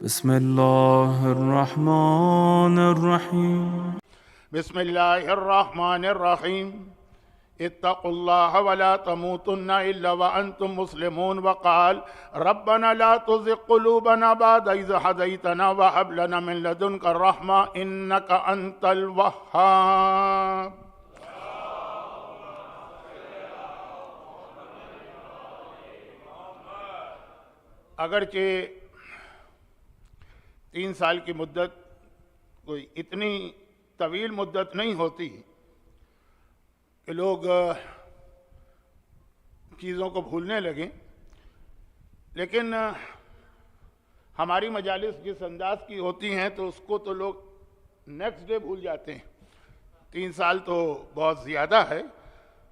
بسم الله الرحمن الرحيم. بسم اللہ الرحمن الرحیم اتقوا اللہ ولا تموتن الا وانتم مسلمون وقال ربنا لا تزغ قلوبنا بعد اذ هديتنا وهب لنا من لدنك الرحمة انك انت الوهاب۔ اگرچہ 3 سال کی مدت کوئی اتنی طویل مدت نہیں ہوتی کہ لوگ چیزوں کو بھولنے لگیں، لیکن ہماری مجالس جس انداز کی ہوتی ہیں تو اس کو تو لوگ نیکسٹ ڈے بھول جاتے ہیں۔ 3 سال تو بہت زیادہ ہے،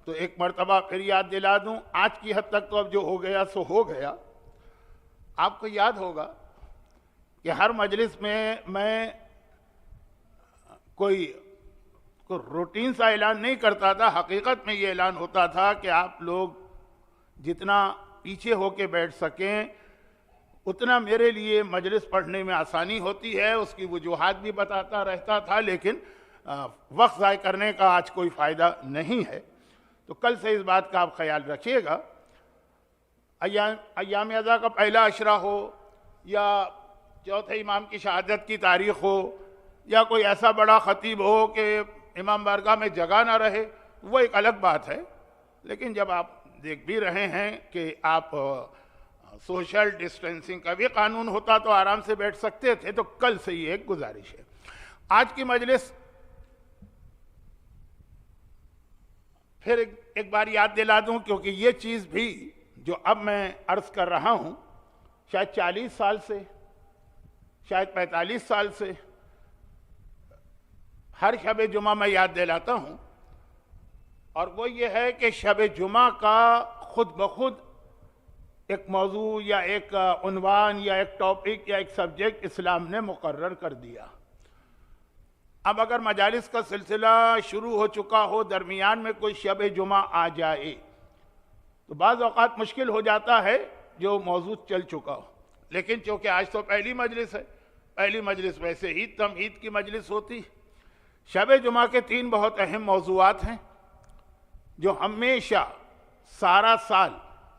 تو ایک مرتبہ پھر یاد دلا دوں، آج کی حد تک تو اب جو ہو گیا سو ہو گیا۔ آپ کو یاد ہوگا کہ ہر مجلس میں کوئی روٹین سا اعلان نہیں کرتا تھا، حقیقت میں یہ اعلان ہوتا تھا کہ آپ لوگ جتنا پیچھے ہو کے بیٹھ سکیں اتنا میرے لیے مجلس پڑھنے میں آسانی ہوتی ہے۔ اس کی وجوہات بھی بتاتا رہتا تھا، لیکن وقت ضائع کرنے کا آج کوئی فائدہ نہیں ہے، تو کل سے اس بات کا آپ خیال رکھیے گا۔ ایام ازا کا پہلا عشرہ ہو یا چوتھے امام کی شہادت کی تاریخ ہو یا کوئی ایسا بڑا خطیب ہو کہ امام بارگاہ میں جگہ نہ رہے، وہ ایک الگ بات ہے، لیکن جب آپ دیکھ بھی رہے ہیں کہ آپ سوشل ڈسٹینسنگ کا بھی قانون ہوتا تو آرام سے بیٹھ سکتے تھے، تو کل سے یہ ایک گزارش ہے۔ آج کی مجلس پھر ایک بار یاد دلا دوں، کیونکہ یہ چیز بھی جو اب میں عرض کر رہا ہوں شاید 40 سال سے، شاید 45 سال سے ہر شب جمعہ میں یاد دلاتا ہوں، اور وہ یہ ہے کہ شب جمعہ کا خود بخود ایک موضوع یا ایک عنوان یا ایک ٹاپک یا ایک سبجیکٹ اسلام نے مقرر کر دیا۔ اب اگر مجالس کا سلسلہ شروع ہو چکا ہو، درمیان میں کوئی شب جمعہ آ جائے تو بعض اوقات مشکل ہو جاتا ہے جو موضوع چل چکا ہو، لیکن چونکہ آج تو پہلی مجلس ہے، پہلی مجلس ویسے ہی تمہید کی مجلس ہوتی۔ شب جمعہ کے 3 بہت اہم موضوعات ہیں جو ہمیشہ سارا سال،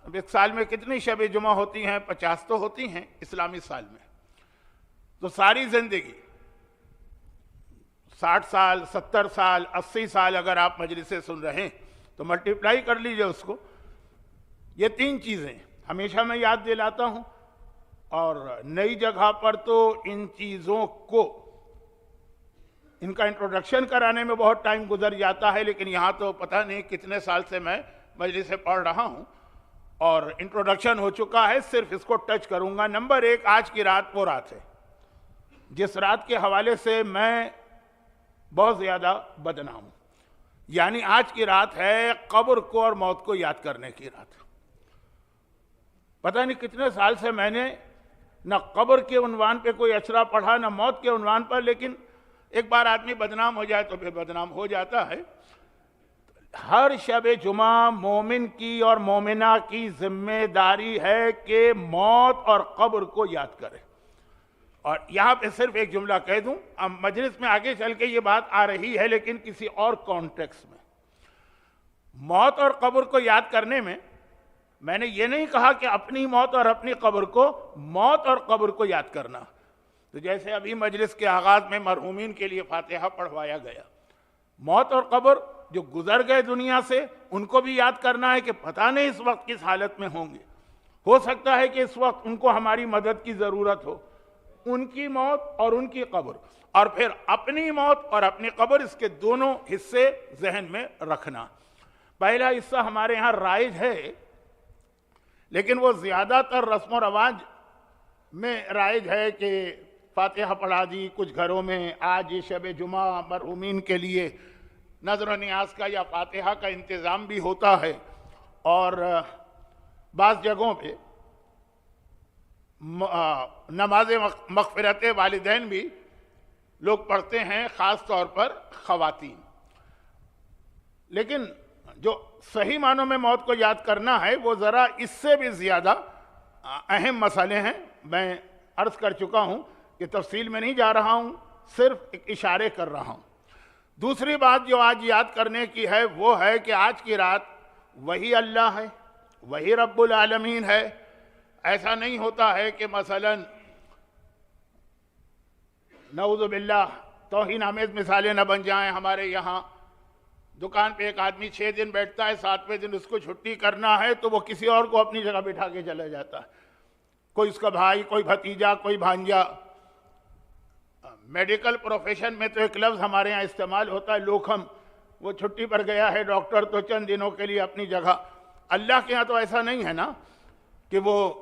اب ایک سال میں کتنی شب جمعہ ہوتی ہیں؟ 50 تو ہوتی ہیں اسلامی سال میں، تو ساری زندگی 60 سال 70 سال 80 سال اگر آپ مجلسیں سن رہے ہیں تو ملٹیپلائی کر لیجئے اس کو۔ یہ 3 چیزیں ہمیشہ میں یاد دلاتا ہوں، اور نئی جگہ پر تو ان چیزوں کو ان کا انٹروڈکشن کرانے میں بہت ٹائم گزر جاتا ہے، لیکن یہاں تو پتہ نہیں کتنے سال سے میں مجلس سے پڑھ رہا ہوں اور انٹروڈکشن ہو چکا ہے، صرف اس کو ٹچ کروں گا۔ نمبر 1، آج کی رات وہ رات ہے جس رات کے حوالے سے میں بہت زیادہ بدنام ہوں، یعنی آج کی رات ہے قبر کو اور موت کو یاد کرنے کی رات۔ پتہ نہیں کتنے سال سے میں نے نہ قبر کے عنوان پہ کوئی اشرا پڑھا نہ موت کے عنوان پر، لیکن ایک بار آدمی بدنام ہو جائے تو پھر بدنام ہو جاتا ہے۔ ہر شب جمعہ مومن کی اور مومنہ کی ذمہ داری ہے کہ موت اور قبر کو یاد کرے۔ اور یہاں پہ صرف ایک جملہ کہہ دوں، اب مجلس میں آگے چل کے یہ بات آ رہی ہے لیکن کسی اور کانٹیکس میں۔ موت اور قبر کو یاد کرنے میں نے یہ نہیں کہا کہ اپنی موت اور اپنی قبر کو، موت اور قبر کو یاد کرنا۔ تو جیسے ابھی مجلس کے آغاز میں مرحومین کے لیے فاتحہ پڑھوایا گیا، موت اور قبر جو گزر گئے دنیا سے ان کو بھی یاد کرنا ہے کہ پتہ نہیں اس وقت کس حالت میں ہوں گے، ہو سکتا ہے کہ اس وقت ان کو ہماری مدد کی ضرورت ہو۔ ان کی موت اور ان کی قبر، اور پھر اپنی موت اور اپنی قبر، اس کے دونوں حصے ذہن میں رکھنا۔ پہلا حصہ ہمارے ہاں رائج ہے، لیکن وہ زیادہ تر رسم و رواج میں رائج ہے کہ فاتحہ پڑھا دی کچھ گھروں میں۔ آج یہ شب جمعہ مرحومین کے لیے نذر و نیاز کا یا فاتحہ کا انتظام بھی ہوتا ہے، اور بعض جگہوں پہ نماز مغفرت والدین بھی لوگ پڑھتے ہیں، خاص طور پر خواتین۔ لیکن جو صحیح معنوں میں موت کو یاد کرنا ہے وہ ذرا اس سے بھی زیادہ اہم مسئلے ہیں۔ میں عرض کر چکا ہوں کہ تفصیل میں نہیں جا رہا ہوں، صرف ایک اشارے کر رہا ہوں۔ دوسری بات جو آج یاد کرنے کی ہے وہ ہے کہ آج کی رات وہی اللہ ہے، وہی رب العالمین ہے۔ ایسا نہیں ہوتا ہے کہ مثلا نعوذ باللہ توہین آمیز مثالیں نہ بن جائیں۔ ہمارے یہاں دکان پہ ایک آدمی 6 دن بیٹھتا ہے، 7ویں دن اس کو چھٹی کرنا ہے تو وہ کسی اور کو اپنی جگہ بٹھا کے چلا جاتا ہے، کوئی اس کا بھائی، کوئی بھتیجا، کوئی بھانجا۔ میڈیکل پروفیشن میں تو ایک لفظ ہمارے ہاں استعمال ہوتا ہے لوکھم، وہ چھٹی پر گیا ہے ڈاکٹر تو چند دنوں کے لیے اپنی جگہ۔ اللہ کے ہاں تو ایسا نہیں ہے نا کہ وہ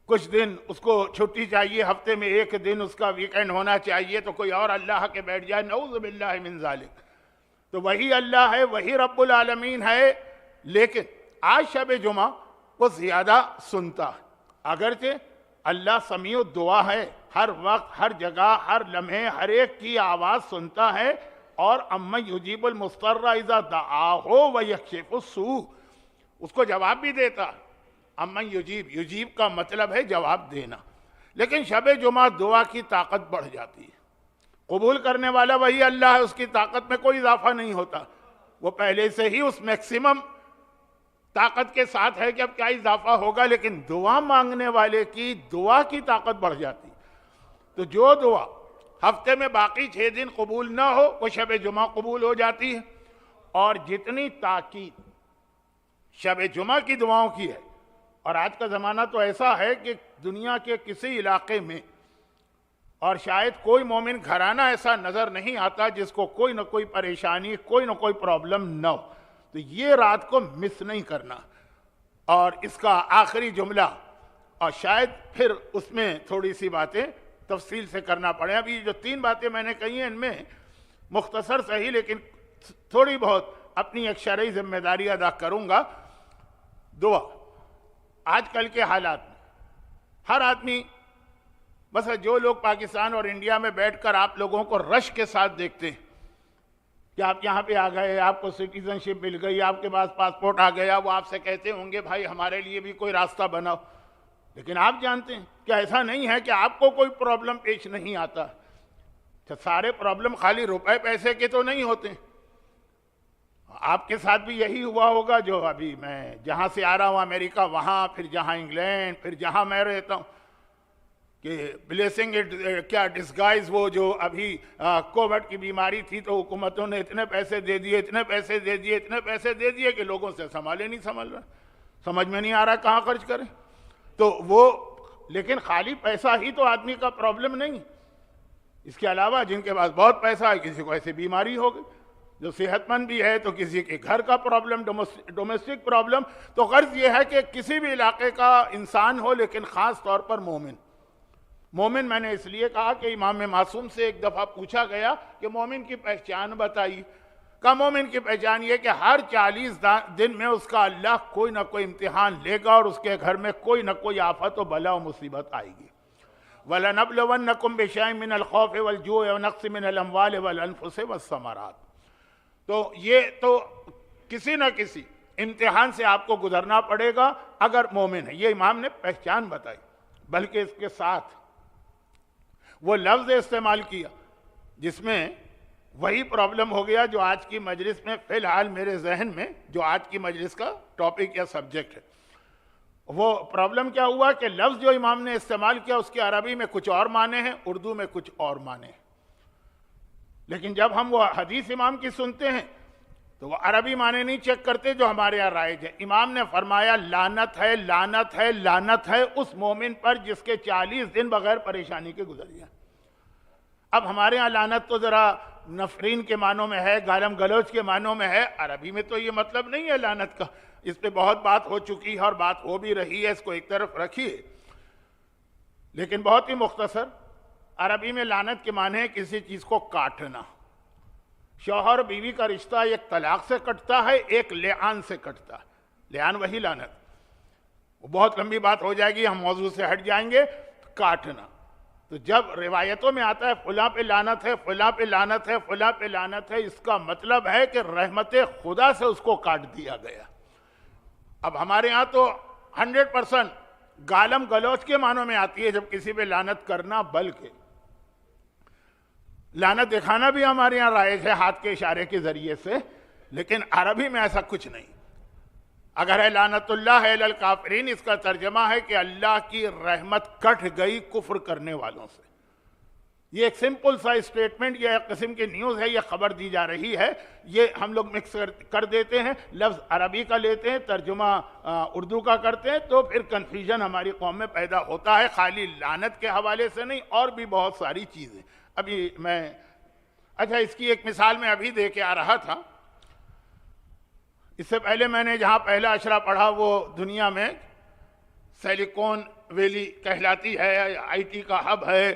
کچھ دن اس کو چھٹی چاہیے، ہفتے میں 1 دن اس کا ویکینڈ ہونا چاہیے تو کوئی اور اللہ کے بیٹھ جائے، نعوذ باللہ من ذالک۔ تو وہی اللہ ہے، وہی رب العالمین ہے، لیکن آج شب جمعہ وہ زیادہ سنتا ہے۔ اگرچہ اللہ سمیع الدعا ہے، ہر وقت، ہر جگہ، ہر لمحے، ہر ایک کی آواز سنتا ہے، اور امن یجیب المضطر اذا دعاہ ویکشف السوء، اس کو جواب بھی دیتا ہے۔ امن یجیب کا مطلب ہے جواب دینا، لیکن شب جمعہ دعا کی طاقت بڑھ جاتی ہے۔ قبول کرنے والا وہی اللہ ہے، اس کی طاقت میں کوئی اضافہ نہیں ہوتا، وہ پہلے سے ہی اس میکسیمم طاقت کے ساتھ ہے کہ اب کیا اضافہ ہوگا، لیکن دعا مانگنے والے کی دعا کی طاقت بڑھ جاتی۔ تو جو دعا ہفتے میں باقی 6 دن قبول نہ ہو وہ شب جمعہ قبول ہو جاتی ہے، اور جتنی تاکید شب جمعہ کی دعاؤں کی ہے، اور آج کا زمانہ تو ایسا ہے کہ دنیا کے کسی علاقے میں اور شاید کوئی مومن گھرانہ ایسا نظر نہیں آتا جس کو کوئی نہ کوئی پریشانی، کوئی نہ کوئی پرابلم نہ ہو۔ تو یہ رات کو مس نہیں کرنا۔ اور اس کا آخری جملہ، اور شاید پھر اس میں تھوڑی سی باتیں تفصیل سے کرنا پڑے۔ ابھی جو 3 باتیں میں نے کہی ہیں ان میں مختصر صحیح لیکن تھوڑی بہت اپنی ایک شرعی ذمہ داری ادا کروں گا۔ دعا آج کل کے حالات میں ہر آدمی، بس جو لوگ پاکستان اور انڈیا میں بیٹھ کر آپ لوگوں کو رش کے ساتھ دیکھتے ہیں کہ آپ یہاں پہ آ گئے، آپ کو سٹیزن شپ مل گئی، آپ کے پاس پاسپورٹ آ گیا، وہ آپ سے کہتے ہوں گے بھائی ہمارے لیے بھی کوئی راستہ بناؤ۔ لیکن آپ جانتے ہیں کہ ایسا نہیں ہے کہ آپ کو کوئی پرابلم پیش نہیں آتا۔ سارے پرابلم خالی روپے پیسے کے تو نہیں ہوتے۔ آپ کے ساتھ بھی یہی ہوا ہوگا، جو ابھی میں جہاں سے آ رہا ہوں امریکہ، وہاں، پھر جہاں انگلینڈ، پھر جہاں میں رہتا ہوں، کہ بلیسنگ کیا ڈسگائز، وہ جو ابھی کووڈ کی بیماری تھی تو حکومتوں نے اتنے پیسے دے دیے، اتنے پیسے دے دیے، اتنے پیسے دے دیے کہ لوگوں سے سنبھالے نہیں سنبھل رہا، سمجھ میں نہیں آ رہا کہاں خرچ کریں۔ تو وہ، لیکن خالی پیسہ ہی تو آدمی کا پرابلم نہیں، اس کے علاوہ جن کے پاس بہت پیسہ ہے، کسی کو ایسی بیماری ہو گئی، جو صحت مند بھی ہے تو کسی کے گھر کا پرابلم، ڈومیسٹک پرابلم۔ تو غرض یہ ہے کہ کسی بھی علاقے کا انسان ہو، لیکن خاص طور پر مومن میں نے اس لیے کہا کہ امام معصوم سے ایک دفعہ پوچھا گیا کہ مومن کی پہچان بتائیے۔ کہا مومن کی پہچان یہ کہ ہر 40 دن میں اس کا اللہ کوئی نہ کوئی امتحان لے گا، اور اس کے گھر میں کوئی نہ کوئی آفت و بلا و مصیبت آئے گی۔ وَلَنَبْلُوَنَّكُمْ بِشَيْءٍ مِّنَ الْخَوْفِ وَالْجُوعِ وَنَقْصٍ مِّنَ الْأَمْوَالِ وَالْأَنفُسِ وَالثَّمَرَاتِ۔ تو یہ تو کسی نہ کسی امتحان سے آپ کو گزرنا پڑے گا اگر مومن ہے۔ یہ امام نے پہچان بتائی، بلکہ اس کے ساتھ وہ لفظ استعمال کیا جس میں وہی پرابلم ہو گیا جو آج کی مجلس میں فی الحال میرے ذہن میں، جو آج کی مجلس کا ٹاپک یا سبجیکٹ ہے۔ وہ پرابلم کیا ہوا کہ لفظ جو امام نے استعمال کیا اس کے عربی میں کچھ اور معنی ہیں، اردو میں کچھ اور معنی ہیں، لیکن جب ہم وہ حدیث امام کی سنتے ہیں تو وہ عربی معنی نہیں چیک کرتے جو ہمارے یہاں رائج ہے۔ امام نے فرمایا لعنت ہے، لعنت ہے، لعنت ہے اس مومن پر جس کے 40 دن بغیر پریشانی کے گزر گیا۔ اب ہمارے ہاں لعنت تو ذرا نفرین کے معنوں میں ہے، گالم گلوچ کے معنوں میں ہے، عربی میں تو یہ مطلب نہیں ہے لعنت کا۔ اس پہ بہت بات ہو چکی ہے اور بات ہو بھی رہی ہے، اس کو ایک طرف رکھیے، لیکن بہت ہی مختصر عربی میں لعنت کے معنی ہے کسی چیز کو کاٹنا۔ شوہر بیوی کا رشتہ ایک طلاق سے کٹتا ہے، ایک لعان سے کٹتا ہے۔ لعان وہی لعنت، وہ بہت لمبی بات ہو جائے گی، ہم موضوع سے ہٹ جائیں گے۔ کاٹنا، تو جب روایتوں میں آتا ہے فلاں پہ لعنت ہے، فلاں پہ لعنت ہے، فلاں پہ لعنت ہے، اس کا مطلب ہے کہ رحمت خدا سے اس کو کاٹ دیا گیا۔ اب ہمارے ہاں تو 100% گالم گلوچ کے معنوں میں آتی ہے، جب کسی پہ لعنت کرنا، بلکہ لعنت دکھانا بھی ہمارے یہاں رائج ہے ہاتھ کے اشارے کے ذریعے سے، لیکن عربی میں ایسا کچھ نہیں۔ اگر ہے لعنت اللہ علی الکافرین، اس کا ترجمہ ہے کہ اللہ کی رحمت کٹ گئی کفر کرنے والوں سے۔ یہ ایک سمپل سا اسٹیٹمنٹ یا ایک قسم کی نیوز ہے، یہ خبر دی جا رہی ہے۔ یہ ہم لوگ مکس کر دیتے ہیں، لفظ عربی کا لیتے ہیں، ترجمہ اردو کا کرتے ہیں، تو پھر کنفیوژن ہماری قوم میں پیدا ہوتا ہے، خالی لعنت کے حوالے سے نہیں، اور بھی بہت ساری چیزیں۔ ابھی اچھا اس کی ایک مثال میں ابھی دے کے آ رہا تھا۔ اس سے پہلے میں نے جہاں پہلا اشرا پڑھا وہ دنیا میں سیلیکون ویلی کہلاتی ہے، آئی ٹی کا ہب ہے،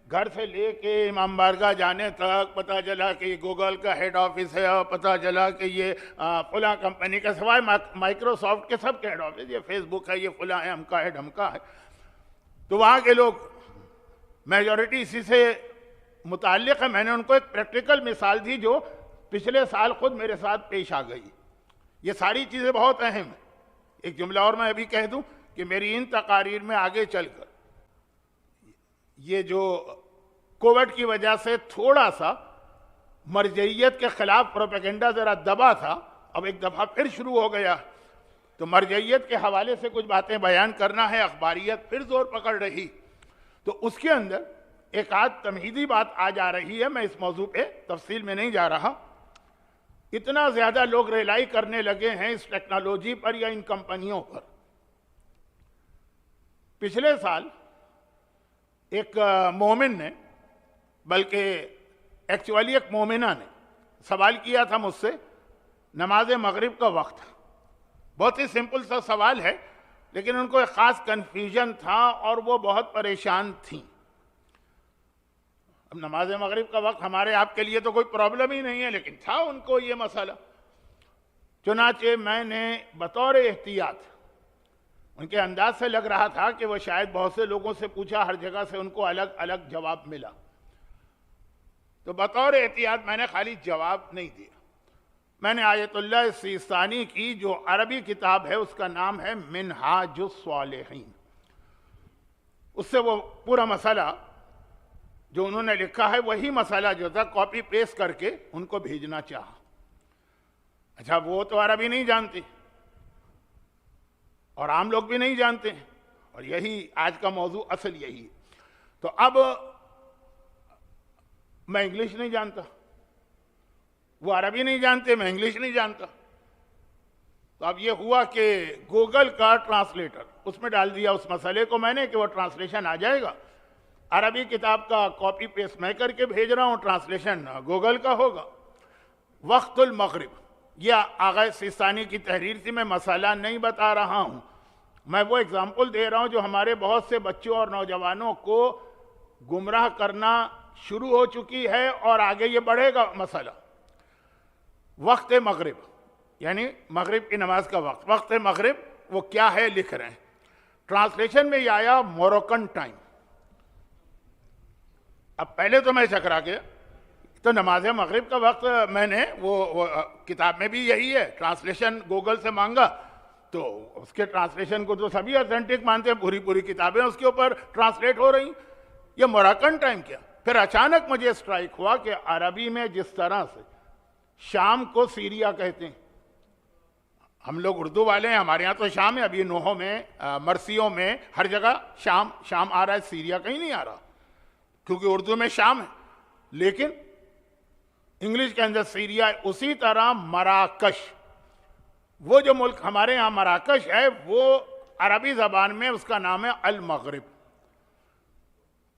گھر سے لے کے امام بارگاہ جانے تک پتہ چلا کہ یہ گوگل کا ہیڈ آفس ہے، اور پتہ چلا کہ یہ فلاں کمپنی کا، سوائے مائکروسافٹ کے سب کے ہیڈ آفس، یہ فیس بک ہے، یہ فلاں ہے، ہم کا ہے ڈھم کا ہے۔ تو وہاں کے لوگ میجورٹی اسی سے متعلق ہے۔ میں نے ان کو ایک پریکٹیکل مثال دی جو پچھلے سال خود میرے ساتھ پیش آ گئی۔ یہ ساری چیزیں بہت اہم ہیں۔ ایک جملہ اور میں ابھی کہہ دوں کہ میری ان تقاریر میں آگے چل کر یہ جو کووڈ کی وجہ سے تھوڑا سا مرجعیت کے خلاف پروپیگنڈا ذرا دبا تھا، اب ایک دفعہ پھر شروع ہو گیا، تو مرجعیت کے حوالے سے کچھ باتیں بیان کرنا ہے، اخباریت پھر زور پکڑ رہی، تو اس کے اندر ایک آدھ تمہیدی بات آ جا رہی ہے۔ میں اس موضوع پہ تفصیل میں نہیں جا رہا۔ اتنا زیادہ لوگ ریلائی کرنے لگے ہیں اس ٹیکنالوجی پر یا ان کمپنیوں پر۔ پچھلے سال ایک مومن نے، بلکہ ایکچولی ایک مومنہ نے سوال کیا تھا مجھ سے، نماز مغرب کا وقت، بہت ہی سمپل سا سوال ہے، لیکن ان کو ایک خاص کنفیوژن تھا اور وہ بہت پریشان تھیں۔ اب نماز مغرب کا وقت ہمارے آپ کے لیے تو کوئی پرابلم ہی نہیں ہے، لیکن تھا ان کو یہ مسئلہ۔ چنانچہ میں نے بطور احتیاط، ان کے انداز سے لگ رہا تھا کہ وہ شاید بہت سے لوگوں سے پوچھا، ہر جگہ سے ان کو الگ الگ جواب ملا، تو بطور احتیاط میں نے خالی جواب نہیں دیا، میں نے آیت اللہ سیستانی کی جو عربی کتاب ہے اس کا نام ہے منہاج الصالحین، اس سے وہ پورا مسئلہ جو انہوں نے لکھا ہے وہی مسئلہ جو تھا کاپی پیسٹ کر کے ان کو بھیجنا چاہا۔ اچھا وہ تو عربی نہیں جانتے اور عام لوگ بھی نہیں جانتے ہیں، اور یہی آج کا موضوع اصل یہی ہے۔ تو اب میں انگلش نہیں جانتا، وہ عربی نہیں جانتے، میں انگلش نہیں جانتا، تو اب یہ ہوا کہ گوگل کا ٹرانسلیٹر اس میں ڈال دیا اس مسئلے کو میں نے کہ وہ ٹرانسلیشن آ جائے گا، عربی کتاب کا کاپی پیسٹ میں کر کے بھیج رہا ہوں، ٹرانسلیشن گوگل کا ہوگا۔ وقت المغرب یہ آغا سیستانی کی تحریر تھی، میں مسئلہ نہیں بتا رہا ہوں، میں وہ اگزامپل دے رہا ہوں جو ہمارے بہت سے بچوں اور نوجوانوں کو گمراہ کرنا شروع ہو چکی ہے اور آگے یہ بڑھے گا مسئلہ۔ وقت مغرب یعنی مغرب کی نماز کا وقت، وقت مغرب وہ کیا ہے لکھ رہے ہیں، ٹرانسلیشن میں یہ آیا موروکن ٹائم۔ اب پہلے تو میں چکرا گیا، تو نماز مغرب کا وقت میں نے وہ کتاب میں بھی یہی ہے، ٹرانسلیشن گوگل سے مانگا تو اس کے ٹرانسلیشن کو تو سبھی اتھینٹک مانتے ہیں، پوری کتابیں اس کے اوپر ٹرانسلیٹ ہو رہی، یہ موروکن ٹائم کیا؟ پھر اچانک مجھے اسٹرائک ہوا کہ عربی میں جس طرح سے شام کو سیریا کہتے ہیں، ہم لوگ اردو والے ہیں، ہمارے ہاں تو شام ہے، ابھی نوحوں میں مرسیوں میں ہر جگہ شام آ رہا ہے، سیریا کہیں نہیں آ رہا، کیونکہ اردو میں شام ہے، لیکن انگلش کے اندر سیریا ہے۔ اسی طرح مراکش، وہ جو ملک ہمارے ہاں مراکش ہے، وہ عربی زبان میں اس کا نام ہے المغرب۔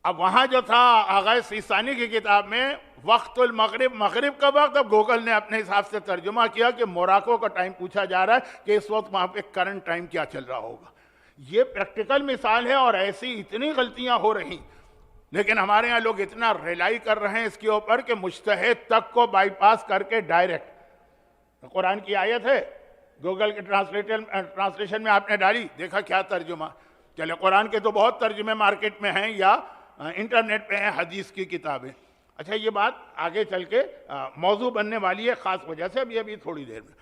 اب وہاں جو تھا آغا سیستانی کی کتاب میں وقت المغرب، مغرب کا وقت، اب گوگل نے اپنے حساب سے ترجمہ کیا کہ موراکو کا ٹائم پوچھا جا رہا ہے کہ اس وقت وہاں پہ کرنٹ ٹائم کیا چل رہا ہوگا۔ یہ پریکٹیکل مثال ہے، اور ایسی اتنی غلطیاں ہو رہی، لیکن ہمارے ہاں لوگ اتنا ریلائی کر رہے ہیں اس کے اوپر کہ مجتہد تک کو بائی پاس کر کے ڈائریکٹ قرآن کی آیت ہے، گوگل کے ٹرانسلیشن میں آپ نے ڈالی، دیکھا کیا ترجمہ، چلے قرآن کے تو بہت ترجمے مارکیٹ میں ہیں یا انٹرنیٹ پہ ہیں حدیث کی کتابیں۔ اچھا یہ بات آگے چل کے موضوع بننے والی ہے خاص وجہ سے، ابھی تھوڑی دیر میں۔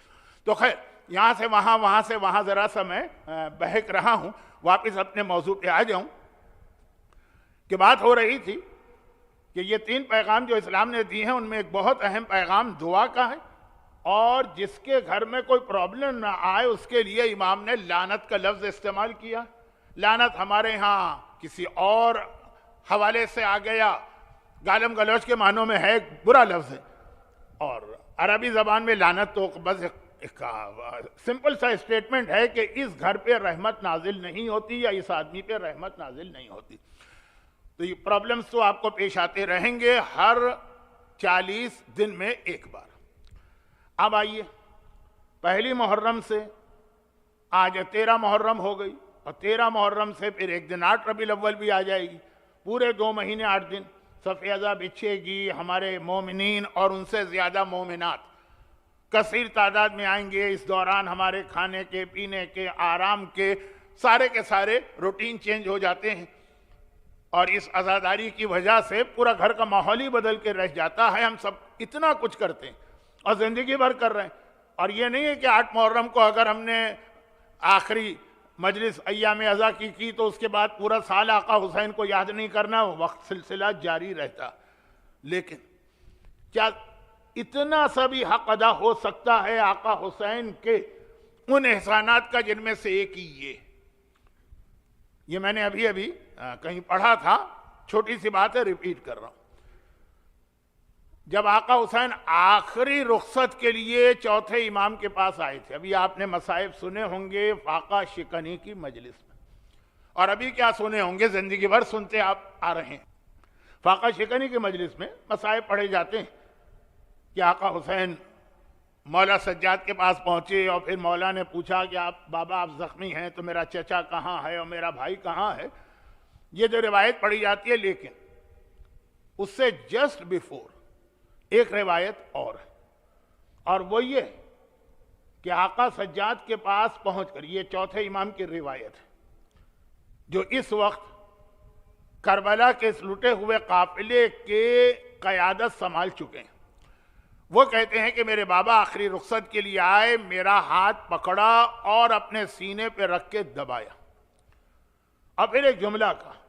تو خیر یہاں سے وہاں، وہاں سے وہاں ذرا سا میں بہک رہا ہوں، واپس اپنے موضوع پہ آ جاؤں کہ بات ہو رہی تھی کہ یہ 3 پیغام جو اسلام نے دی ہیں ان میں ایک بہت اہم پیغام دعا کا ہے، اور جس کے گھر میں کوئی پرابلم نہ آئے اس کے لیے امام نے لعنت کا لفظ استعمال کیا۔ لعنت ہمارے ہاں کسی اور حوالے سے آ گیا، گالم گلوچ کے معنوں میں ہے، ایک برا لفظ ہے، اور عربی زبان میں لعنت تو بس ایک سمپل سا اسٹیٹمنٹ ہے کہ اس گھر پہ رحمت نازل نہیں ہوتی یا اس آدمی پہ رحمت نازل نہیں ہوتی۔ تو یہ پرابلمز تو آپ کو پیش آتے رہیں گے ہر 40 دن میں ایک بار۔ اب آئیے، پہلی محرم سے آج 13 محرم ہو گئی، اور 13 محرم سے پھر ایک دن 8 ربیع الاول بھی آ جائے گی، پورے 2 مہینے 8 دن صف ازا بچھے گی۔ ہمارے مومنین اور ان سے زیادہ مومنات کثیر تعداد میں آئیں گے۔ اس دوران ہمارے کھانے کے، پینے کے، آرام کے سارے روٹین چینج ہو جاتے ہیں، اور اس عزاداری کی وجہ سے پورا گھر کا ماحول ہی بدل کے رہ جاتا ہے۔ ہم سب اتنا کچھ کرتے ہیں اور زندگی بھر کر رہے ہیں، اور یہ نہیں ہے کہ 8 محرم کو اگر ہم نے آخری مجلس ایام ازا کی تو اس کے بعد پورا سال آقا حسین کو یاد نہیں کرنا، وقت سلسلہ جاری رہتا۔ لیکن کیا اتنا سا بھی حق ادا ہو سکتا ہے آقا حسین کے ان احسانات کا جن میں سے ایک ہی یہ میں نے ابھی کہیں پڑھا تھا، چھوٹی سی بات ہے، ریپیٹ کر رہا ہوں۔ جب آقا حسین آخری رخصت کے لیے چوتھے امام کے پاس آئے تھے، ابھی آپ نے مصائب سنے ہوں گے فاقہ شکنی کی مجلس میں، اور ابھی کیا سنے ہوں گے، زندگی بھر سنتے آپ آ رہے ہیں۔ فاقہ شکنی کی مجلس میں مصائب پڑھے جاتے ہیں کہ آقا حسین مولا سجاد کے پاس پہنچے، اور پھر مولا نے پوچھا کہ بابا آپ زخمی ہیں تو میرا چچا کہاں ہے اور میرا بھائی کہاں ہے، یہ جو روایت پڑھی جاتی ہے۔ لیکن اس سے جسٹ بیفور ایک روایت اور ہے، اور وہ یہ کہ آقا سجاد کے پاس پہنچ کر، یہ چوتھے امام کی روایت ہے، جو اس وقت کربلا کے اس لٹے ہوئے قافلے کے قیادت سنبھال چکے ہیں، وہ کہتے ہیں کہ میرے بابا آخری رخصت کے لیے آئے، میرا ہاتھ پکڑا اور اپنے سینے پہ رکھ کے دبایا، اور پھر ایک جملہ کہا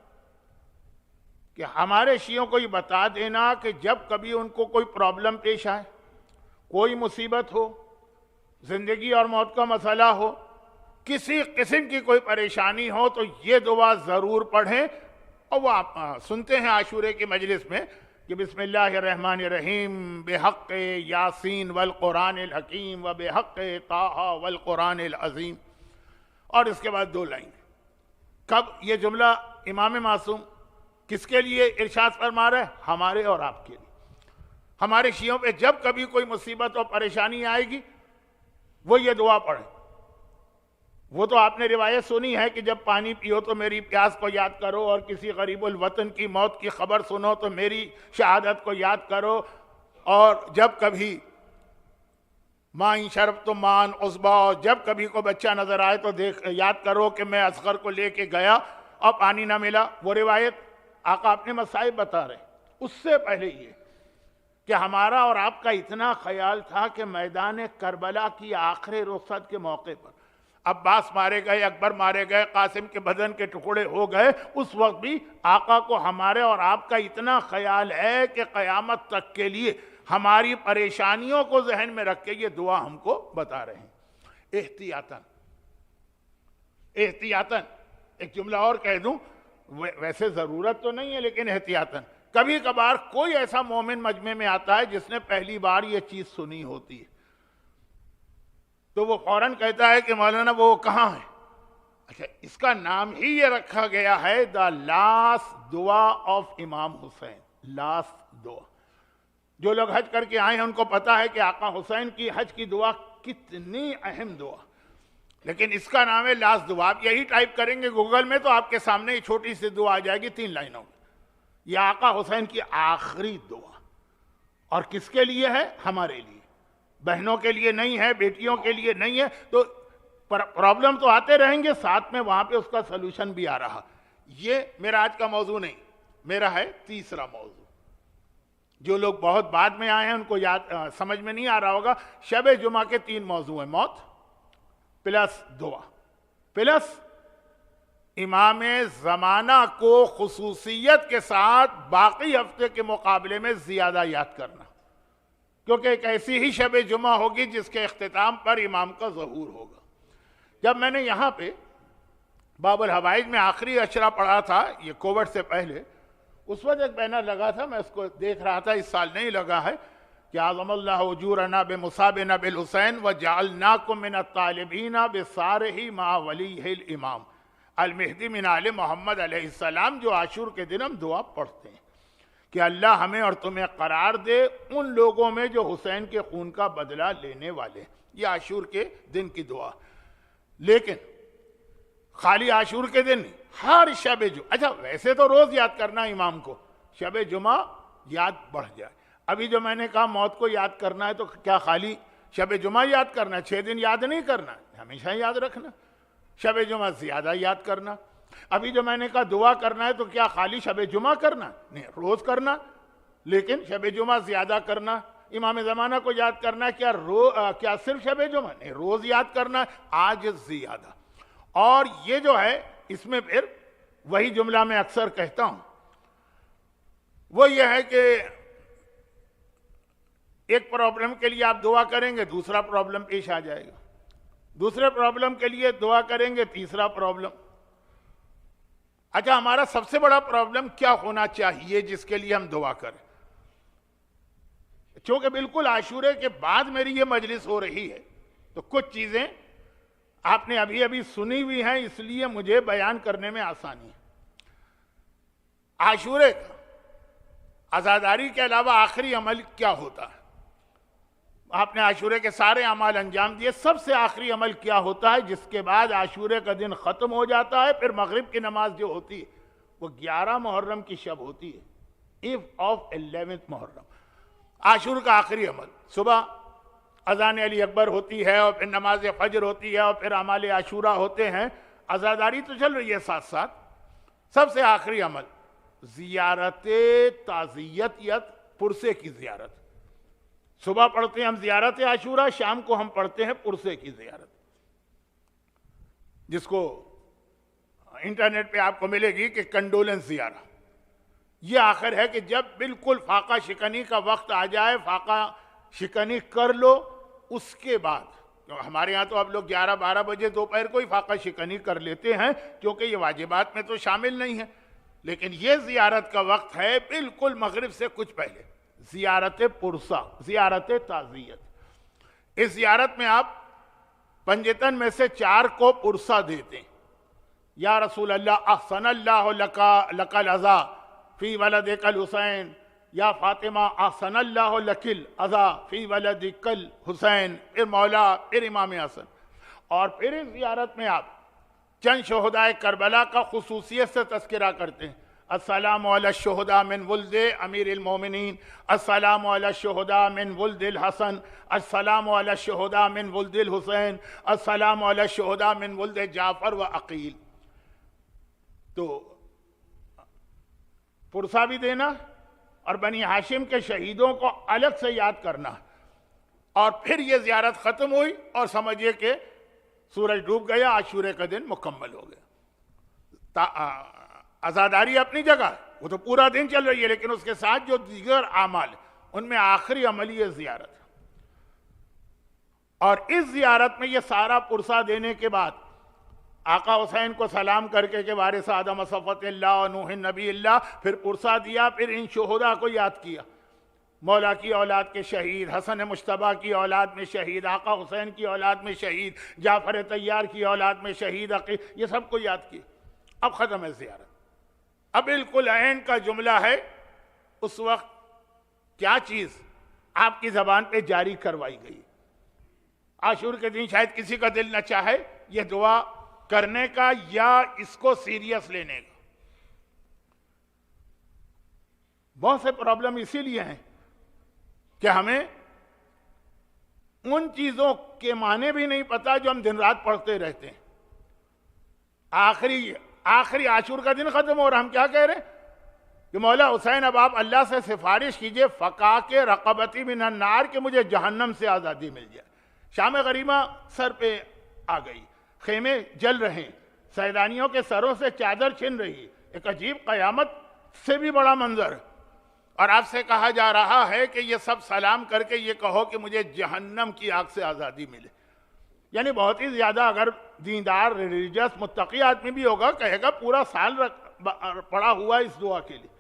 کہ ہمارے شیعوں کو یہ بتا دینا کہ جب کبھی ان کو کوئی پرابلم پیش آئے، کوئی مصیبت ہو، زندگی اور موت کا مسئلہ ہو، کسی قسم کی کوئی پریشانی ہو، تو یہ دعا ضرور پڑھیں۔ اور وہ آپ سنتے ہیں عاشورے کی مجلس میں کہ بسم اللہ الرحمن الرحیم بحق یاسین والقرآن الحکیم و بحق طٰہٰ والقرآن العظیم، اور اس کے بعد 2 لائن۔ کب یہ جملہ امام معصوم کس کے لیے ارشاد فرما رہے ہیں؟ ہمارے اور آپ کے لیے۔ ہمارے شیعوں پہ جب کبھی کوئی مصیبت اور پریشانی آئے گی وہ یہ دعا پڑھیں۔ وہ تو آپ نے روایت سنی ہے کہ جب پانی پیو تو میری پیاس کو یاد کرو، اور کسی غریب الوطن کی موت کی خبر سنو تو میری شہادت کو یاد کرو، اور جب کبھی ماں ان شرب تو مان عصبہ، جب کبھی کو بچہ نظر آئے تو یاد کرو کہ میں اصغر کو لے کے گیا اور پانی نہ ملا۔ وہ روایت آقا اپنے مصائب بتا رہے ہیں۔ اس سے پہلے یہ کہ ہمارا اور آپ کا اتنا خیال تھا کہ میدان کربلا کی آخری رخصت کے موقع پر عباس مارے گئے، اکبر مارے گئے، قاسم کے بدن کے ٹکڑے ہو گئے، اس وقت بھی آقا کو ہمارے اور آپ کا اتنا خیال ہے کہ قیامت تک کے لیے ہماری پریشانیوں کو ذہن میں رکھ کے یہ دعا ہم کو بتا رہے ہیں۔ احتیاطاً ایک جملہ اور کہہ دوں، ویسے ضرورت تو نہیں ہے لیکن احتیاطاً کبھی کبھار کوئی ایسا مومن مجمع میں آتا ہے جس نے پہلی بار یہ چیز سنی ہوتی ہے، تو وہ فوراً کہتا ہے کہ مولانا وہ کہاں ہے؟ اچھا، اس کا نام ہی یہ رکھا گیا ہے دا لاسٹ دعا آف امام حسین، لاسٹ دعا۔ جو لوگ حج کر کے آئے ہیں ان کو پتا ہے کہ آقا حسین کی حج کی دعا کتنی اہم دعا، لیکن اس کا نام ہے لاسٹ دعا۔ آپ یہی ٹائپ کریں گے گوگل میں تو آپ کے سامنے یہ چھوٹی سی دعا آ جائے گی 3 لائنوں میں۔ یہ آقا حسین کی آخری دعا، اور کس کے لیے ہے؟ ہمارے لیے، بہنوں کے لیے نہیں ہے، بیٹیوں کے لیے نہیں ہے۔ تو پرابلم تو آتے رہیں گے، ساتھ میں وہاں پہ اس کا سلوشن بھی آ رہا۔ یہ میرا آج کا موضوع نہیں، میرا ہے تیسرا موضوع۔ جو لوگ بہت بعد میں آئے ہیں ان کو سمجھ میں نہیں آ رہا ہوگا، شب جمعہ کے 3 موضوع ہیں، موت پلس دعا پلس امام زمانہ کو خصوصیت کے ساتھ باقی ہفتے کے مقابلے میں زیادہ یاد کرنا، کیونکہ ایک ایسی ہی شب جمعہ ہوگی جس کے اختتام پر امام کا ظہور ہوگا۔ جب میں نے یہاں پہ باب الحوائج میں آخری اشرا پڑھا تھا، یہ کووڈ سے پہلے، اس وقت ایک بینر لگا تھا، میں اس کو دیکھ رہا تھا، اس سال نہیں لگا ہے، کہ اعظم اللہ اجورنا بمصابنا بالحسین وجعلناکم من الطالبین بصارہ مع ولیہ الامام المہدی من آل محمد علیہ السلام، جو عاشور کے دن ہم دعا پڑھتے ہیں کہ اللہ ہمیں اور تمہیں قرار دے ان لوگوں میں جو حسین کے خون کا بدلہ لینے والے ہیں۔ یہ عاشور کے دن کی دعا، لیکن خالی عاشور کے دن نہیں، ہر شب جمعہ، اچھا ویسے تو روز یاد کرنا امام کو، شب جمعہ یاد بڑھ جائے۔ ابھی جو میں نے کہا موت کو یاد کرنا ہے، تو کیا خالی شب جمعہ یاد کرنا ہے؟ 6 دن یاد نہیں کرنا، ہمیشہ یاد رکھنا، شب جمعہ زیادہ یاد کرنا۔ ابھی جو میں نے کہا دعا کرنا ہے، تو کیا خالی شب جمعہ کرنا؟ نہیں، روز کرنا، لیکن شب جمعہ زیادہ کرنا۔ امام زمانہ کو یاد کرنا ہے، کیا صرف شب جمعہ؟ نہیں، روز یاد کرنا ہے، آج زیادہ۔ اور یہ جو ہے، اس میں پھر وہی جملہ میں اکثر کہتا ہوں، وہ یہ ہے کہ ایک پرابلم کے لیے آپ دعا کریں گے، دوسرا پرابلم پیش آ جائے گا، دوسرے پرابلم کے لیے دعا کریں گے، تیسرا پرابلم۔ اچھا، ہمارا سب سے بڑا پرابلم کیا ہونا چاہیے جس کے لیے ہم دعا کریں؟ چونکہ بالکل عاشورے کے بعد میری یہ مجلس ہو رہی ہے، تو کچھ چیزیں آپ نے ابھی ابھی سنی ہوئی ہیں، اس لیے مجھے بیان کرنے میں آسانی ہے۔ عاشورے کا عزاداری کے علاوہ آخری عمل کیا ہوتا ہے؟ آپ نے عاشورے کے سارے اعمال انجام دیے، سب سے آخری عمل کیا ہوتا ہے جس کے بعد عاشورے کا دن ختم ہو جاتا ہے؟ پھر مغرب کی نماز جو ہوتی ہے، وہ 11 محرم کی شب ہوتی ہے، ایو آف 11 محرم، عاشور کا آخری عمل۔ صبح اذان علی اکبر ہوتی ہے، اور پھر نماز فجر ہوتی ہے، اور پھر اعمال عاشورہ ہوتے ہیں، عزاداری تو چل رہی ہے ساتھ ساتھ۔ سب سے آخری عمل زیارت تعزیت، پرسے کی زیارت۔ صبح پڑھتے ہیں ہم زیارت عاشورہ، شام کو ہم پڑھتے ہیں پرسے کی زیارت، جس کو انٹرنیٹ پہ آپ کو ملے گی کہ کنڈولنس زیارہ۔ یہ آخر ہے کہ جب بالکل فاقہ شکنی کا وقت آ جائے، فاقہ شکنی کر لو، اس کے بعد، ہمارے ہاں تو اب لوگ 11-12 بجے دوپہر کو ہی فاقہ شکنی کر لیتے ہیں، کیونکہ یہ واجبات میں تو شامل نہیں ہے، لیکن یہ زیارت کا وقت ہے بالکل مغرب سے کچھ پہلے، زیارت پرسا، زیارت تعزیت۔ اس زیارت میں آپ پنجتن میں سے 4 کو پرسا دیتے ہیں۔ یا رسول اللہ، احسن اللہ لک العزا فی ولدک الحسین، یا فاطمہ احسن اللہ لک العزا فی ولدک الحسین، پھر مولا، پھر امام حسن۔ اور پھر اس زیارت میں آپ چند شہداء کربلا کا خصوصیت سے تذکرہ کرتے ہیں۔ السلام علی الشہداء من ولد امیر المومنین، السلام علی الشہداء من ولد الحسن، السلام علی الشہداء من ولد الحسین، السلام علی الشہداء من ولد جعفر و عقیل۔ تو پرسا بھی دینا، اور بنی ہاشم کے شہیدوں کو الگ سے یاد کرنا، اور پھر یہ زیارت ختم ہوئی، اور سمجھیے کہ سورج ڈوب گیا، عاشورے کا دن مکمل ہو گیا۔ عزاداری اپنی جگہ ہے، وہ تو پورا دن چل رہی ہے، لیکن اس کے ساتھ جو دیگر اعمال ان میں آخری عمل یہ زیارت ہے۔ اور اس زیارت میں یہ سارا پرسا دینے کے بعد آقا حسین کو سلام کر کے کہ وارث آدم صفوت اللہ و نوح نبی اللہ، پھر پرسا دیا، پھر ان شہداء کو یاد کیا، مولا کی اولاد کے شہید، حسن مجتبیٰ کی اولاد میں شہید، آقا حسین کی اولاد میں شہید، جعفر طیار کی اولاد میں شہید عقیل، یہ سب کو یاد کیا۔ اب ختم ہے زیارت، اب بالکل عین کا جملہ ہے، اس وقت کیا چیز آپ کی زبان پہ جاری کروائی گئی۔ عاشور کے دن شاید کسی کا دل نہ چاہے یہ دعا کرنے کا یا اس کو سیریس لینے کا۔ بہت سے پرابلم اسی لیے ہیں کہ ہمیں ان چیزوں کے معنی بھی نہیں پتا جو ہم دن رات پڑھتے رہتے ہیں۔ آخری عاشور کا دن ختم ہو رہا، ہم کیا کہہ رہے ہیں کہ مولا حسین اب آپ اللہ سے سفارش کیجئے فقاک رقبتی من النار، کہ مجھے جہنم سے آزادی مل جائے۔ شام غریبہ سر پہ آ گئی، خیمے جل رہے ہیں، سیدانیوں کے سروں سے چادر چھن رہی، ایک عجیب قیامت سے بھی بڑا منظر، اور آپ سے کہا جا رہا ہے کہ یہ سب سلام کر کے یہ کہو کہ مجھے جہنم کی آگ سے آزادی ملے۔ یعنی بہت ہی زیادہ اگر دیندار ریلیجس متقی آدمی بھی ہوگا کہے گا پورا سال پڑا ہوا ہے اس دعا کے لیے،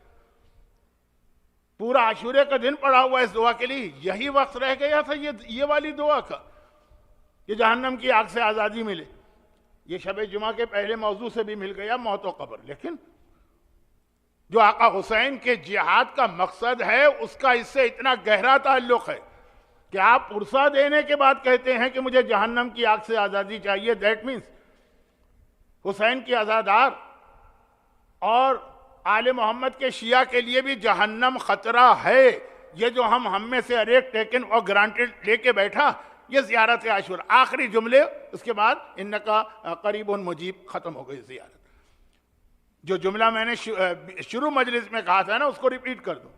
پورا عاشورے کا دن پڑا ہوا ہے اس دعا کے لیے، یہی وقت رہ گیا تھا یہ والی دعا کا کہ جہنم کی آگ سے آزادی ملے۔ یہ شب جمعہ کے پہلے موضوع سے بھی مل گیا، موت و قبر، لیکن جو آقا حسین کے جہاد کا مقصد ہے اس کا اس سے اتنا گہرا تعلق ہے کہ آپ پرسہ دینے کے بعد کہتے ہیں کہ مجھے جہنم کی آگ سے آزادی چاہیے۔ دیٹ مینس حسین کی عزادار اور آل محمد کے شیعہ کے لیے بھی جہنم خطرہ ہے۔ یہ جو ہم میں سے ہر ایک ٹیکن اور گرانٹڈ لے کے بیٹھا، یہ زیارت عاشورہ، آخری جملے، اس کے بعد انکا قریب مجیب، ختم ہو گئی زیارت۔ جو جملہ میں نے شروع مجلس میں کہا تھا نا، اس کو ریپیٹ کر دوں۔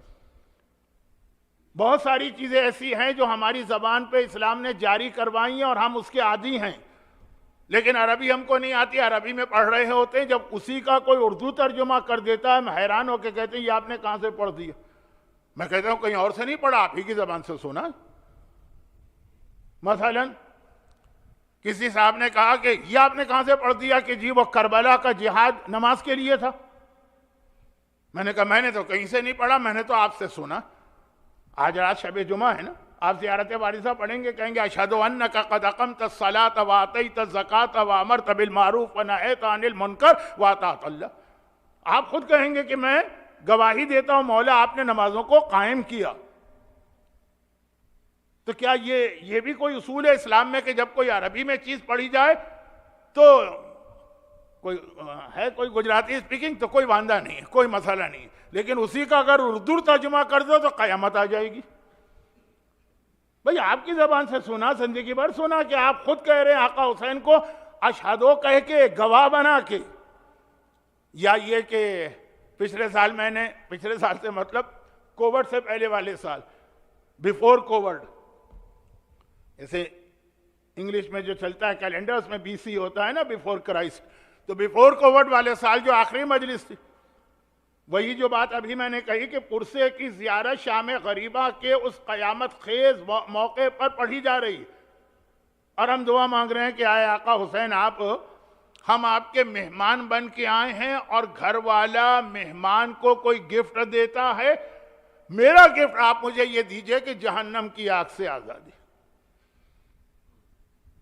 بہت ساری چیزیں ایسی ہیں جو ہماری زبان پہ اسلام نے جاری کروائی ہیں اور ہم اس کے عادی ہیں، لیکن عربی ہم کو نہیں آتی، عربی میں پڑھ رہے ہوتے ہیں، جب اسی کا کوئی اردو ترجمہ کر دیتا ہے ہم حیران ہو کے کہتے ہیں یہ آپ نے کہاں سے پڑھ دیا؟ میں کہتا ہوں کہیں اور سے نہیں پڑھا، آپ ہی کی زبان سے سنا۔ مثلا کسی صاحب نے کہا کہ یہ آپ نے کہاں سے پڑھ دیا کہ جی وہ کربلا کا جہاد نماز کے لیے تھا؟ میں نے کہا میں نے تو کہیں سے نہیں پڑھا، میں نے تو آپ سے سنا۔ آج رات شب جمعہ ہے نا، آپ زیارت وارثہ پڑھیں گے، کہیں گے اشہد انک قد اقمت الصلاۃ وآتیت الزکاۃ وامرت بالمعروف ونہیت عن المنکر واطعت اللہ۔ آپ خود کہیں گے کہ میں گواہی دیتا ہوں مولا آپ نے نمازوں کو قائم کیا۔ تو کیا یہ بھی کوئی اصول ہے اسلام میں کہ جب کوئی عربی میں چیز پڑھی جائے تو کوئی گجراتی اسپیکنگ تو کوئی واندہ نہیں ہے، کوئی مسئلہ نہیں ہے، لیکن اسی کا اگر اردو ترجمہ کر دو تو قیامت آ جائے گی؟ بھئی آپ کی زبان سے سنا، زندگی بھر سنا کہ آپ خود کہہ رہے ہیں آقا حسین کو اشہدو کہہ کے، گواہ بنا کے، یا یہ کہ پچھلے سال سے مطلب کووڈ سے پہلے والے سال، بیفور کووڈ، ایسے انگلش میں جو چلتا ہے کیلنڈر اس میں BC ہوتا ہے نا، بیفور کرائسٹ، تو بیفور کووڈ والے سال جو آخری مجلس تھی، وہی جو بات ابھی میں نے کہی کہ پرسے کی زیارت شام غریبہ کے اس قیامت خیز موقع پر پڑھی جا رہی، اور ہم دعا مانگ رہے ہیں کہ آئے آقا حسین ہم آپ کے مہمان بن کے آئے ہیں، اور گھر والا مہمان کو کوئی گفٹ دیتا ہے، میرا گفٹ آپ مجھے یہ دیجئے کہ جہنم کی آگ سے آزادی۔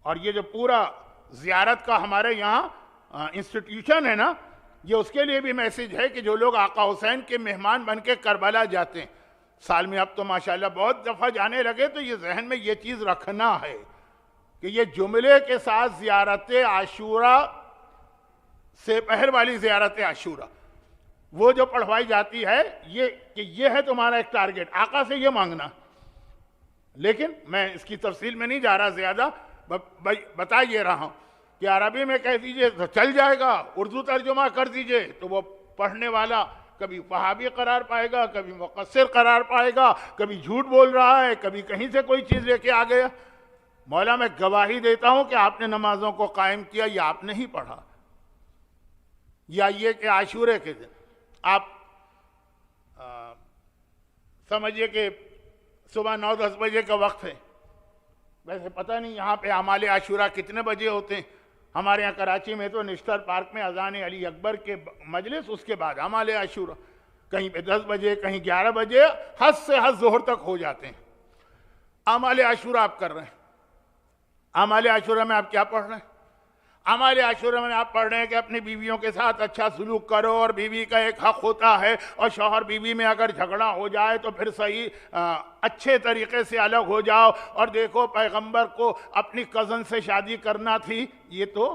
اور یہ جو پورا زیارت کا ہمارے یہاں انسٹیٹیوشن ہے نا، یہ اس کے لیے بھی میسیج ہے کہ جو لوگ آقا حسین کے مہمان بن کے کربلا جاتے ہیں، سال میں اب تو ماشاءاللہ بہت دفعہ جانے لگے، تو یہ ذہن میں یہ چیز رکھنا ہے کہ یہ جملے کے ساتھ زیارت عاشورہ سے پہر والی زیارت عاشورہ وہ جو پڑھوائی جاتی ہے، یہ ہے تمہارا ایک ٹارگٹ، آقا سے یہ مانگنا۔ لیکن میں اس کی تفصیل میں نہیں جا رہا زیادہ، بتا یہ رہا ہوں کہ عربی میں کہہ دیجئے تو چل جائے گا، اردو ترجمہ کر دیجئے تو وہ پڑھنے والا کبھی وہابی قرار پائے گا، کبھی مقصر قرار پائے گا، کبھی جھوٹ بول رہا ہے، کبھی کہیں سے کوئی چیز لے کے آ گیا۔ مولا میں گواہی دیتا ہوں کہ آپ نے نمازوں کو قائم کیا، یا آپ نے ہی پڑھا، یا یہ کہ عاشورے کے دن آپ سمجھیے کہ صبح 9-10 بجے کا وقت ہے، ویسے پتہ نہیں یہاں پہ اعمال عاشورہ کتنے بجے ہوتے ہیں، ہمارے یہاں کراچی میں تو نشتر پارک میں اذان علی اکبر کے مجلس، اس کے بعد اعمال عاشورہ، کہیں پہ 10 بجے، کہیں 11 بجے، حد سے حد ظہر تک ہو جاتے ہیں۔ اعمال عاشورہ آپ کر رہے ہیں، اعمال عاشورہ میں آپ کیا پڑھ رہے ہیں؟ اعمال عاشورہ میں آپ پڑھ رہے ہیں کہ اپنی بیویوں کے ساتھ اچھا سلوک کرو، اور بیوی کا ایک حق ہوتا ہے، اور شوہر بیوی میں اگر جھگڑا ہو جائے تو پھر صحیح اچھے طریقے سے الگ ہو جاؤ، اور دیکھو پیغمبر کو اپنی کزن سے شادی کرنا تھی، یہ تو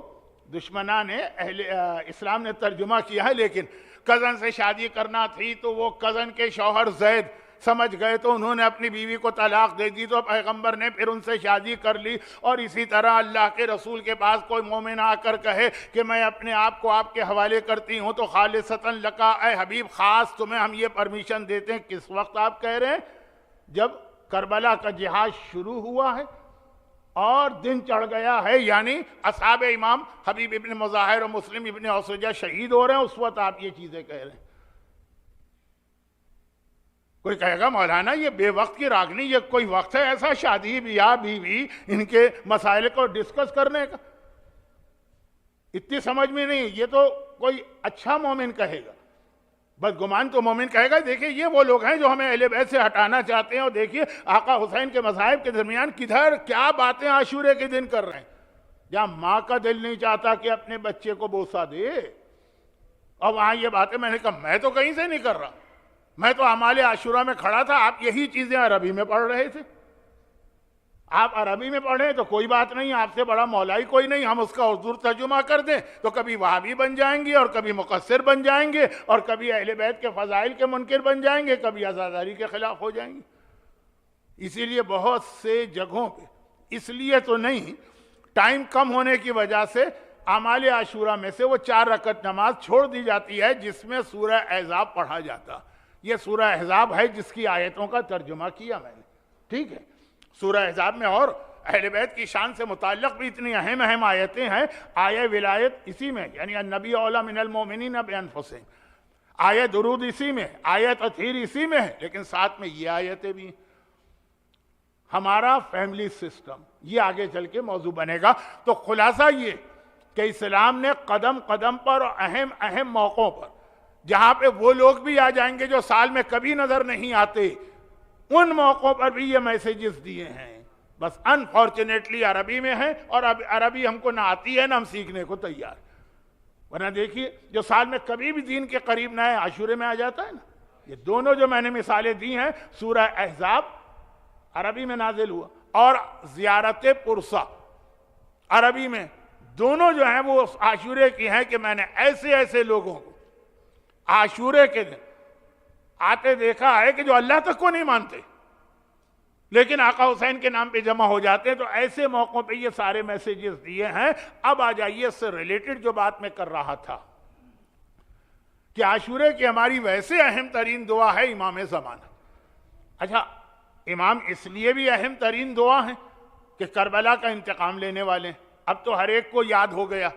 دشمنان اہل اسلام نے ترجمہ کیا ہے، لیکن کزن سے شادی کرنا تھی تو وہ کزن کے شوہر زید سمجھ گئے تو انہوں نے اپنی بیوی کو طلاق دے دی، تو پیغمبر نے پھر ان سے شادی کر لی۔ اور اسی طرح اللہ کے رسول کے پاس کوئی مومن آ کر کہے کہ میں اپنے آپ کو آپ کے حوالے کرتی ہوں تو خالصتاً لکا، اے حبیب خاص تمہیں ہم یہ پرمیشن دیتے ہیں۔ کس وقت آپ کہہ رہے ہیں؟ جب کربلا کا جہاد شروع ہوا ہے اور دن چڑھ گیا ہے، یعنی اصحاب امام حبیب ابن مظاہر اور مسلم ابن اوسجہ شہید ہو رہے ہیں، اس وقت آپ یہ چیزیں کہہ رہے ہیں۔ کوئی کہے گا مولانا یہ بے وقت کی راگنی، یہ کوئی وقت ہے ایسا شادی بیاہ بیوی ان کے مسائل کو ڈسکس کرنے کا؟ اتنی سمجھ میں نہیں، یہ تو کوئی اچھا مومن کہے گا، بس گمان تو مومن کہے گا دیکھیں یہ وہ لوگ ہیں جو ہمیں اہل بیت سے ہٹانا چاہتے ہیں، اور دیکھیے آقا حسین کے مذاہب کے درمیان کدھر کیا باتیں عاشورے کے دن کر رہے ہیں، جہاں ماں کا دل نہیں چاہتا کہ اپنے بچے کو بوسہ دے، اور وہاں یہ باتیں میں نے کہا میں تو کہیں سے نہیں کر رہا، میں تو اعمال عاشورہ میں کھڑا تھا، آپ یہی چیزیں عربی میں پڑھ رہے تھے۔ آپ عربی میں پڑھیں تو کوئی بات نہیں، آپ سے بڑا مولائی کوئی نہیں، ہم اس کا اردو ترجمہ کر دیں تو کبھی وہابی بن جائیں گے، اور کبھی مقصر بن جائیں گے، اور کبھی اہل بیت کے فضائل کے منکر بن جائیں گے، کبھی عزاداری کے خلاف ہو جائیں گے۔ اسی لیے بہت سے جگہوں پہ، اس لیے تو نہیں، ٹائم کم ہونے کی وجہ سے اعمال عاشورہ میں سے وہ 4 رکعت نماز چھوڑ دی جاتی ہے جس میں سورہ احزاب پڑھا جاتا۔ یہ سورہ احزاب ہے جس کی آیتوں کا ترجمہ کیا میں نے، ٹھیک ہے۔ سورہ احزاب میں اور اہل بیت کی شان سے متعلق بھی اتنی اہم آیتیں ہیں۔ آیہ ولایت اسی میں، یعنی النبی اولیٰ من المؤمنین بانفسہم، آیہ درود اسی میں، آیہ تطہیر اسی میں ہے، لیکن ساتھ میں یہ آیتیں بھی۔ ہمارا فیملی سسٹم یہ آگے چل کے موضوع بنے گا۔ تو خلاصہ یہ کہ اسلام نے قدم قدم پر اور اہم موقعوں پر، جہاں پہ وہ لوگ بھی آ جائیں گے جو سال میں کبھی نظر نہیں آتے، ان موقعوں پر بھی یہ میسیجز دیے ہیں، بس انفارچونیٹلی عربی میں ہیں، اور اب عربی ہم کو نہ آتی ہے نہ ہم سیکھنے کو تیار، ورنہ دیکھیے جو سال میں کبھی بھی دین کے قریب نہ ہے عاشورے میں آ جاتا ہے نا۔ یہ دونوں جو میں نے مثالیں دی ہیں، سورہ احزاب عربی میں نازل ہوا، اور زیارت پرسا عربی میں، دونوں جو ہیں وہ عاشورے کی ہیں کہ میں نے ایسے لوگوں کو عاشورے کے دن آتے دیکھا ہے کہ جو اللہ تک کو نہیں مانتے لیکن آقا حسین کے نام پہ جمع ہو جاتے ہیں۔ تو ایسے موقعوں پہ یہ سارے میسیجز دیے ہیں۔ اب آ جائیے اس سے ریلیٹڈ جو بات میں کر رہا تھا کہ عاشورے کی ہماری ویسے اہم ترین دعا ہے امام زمانہ۔ اچھا، امام اس لیے بھی اہم ترین دعا ہے کہ کربلا کا انتقام لینے والے ہیں۔ اب تو ہر ایک کو یاد ہو گیا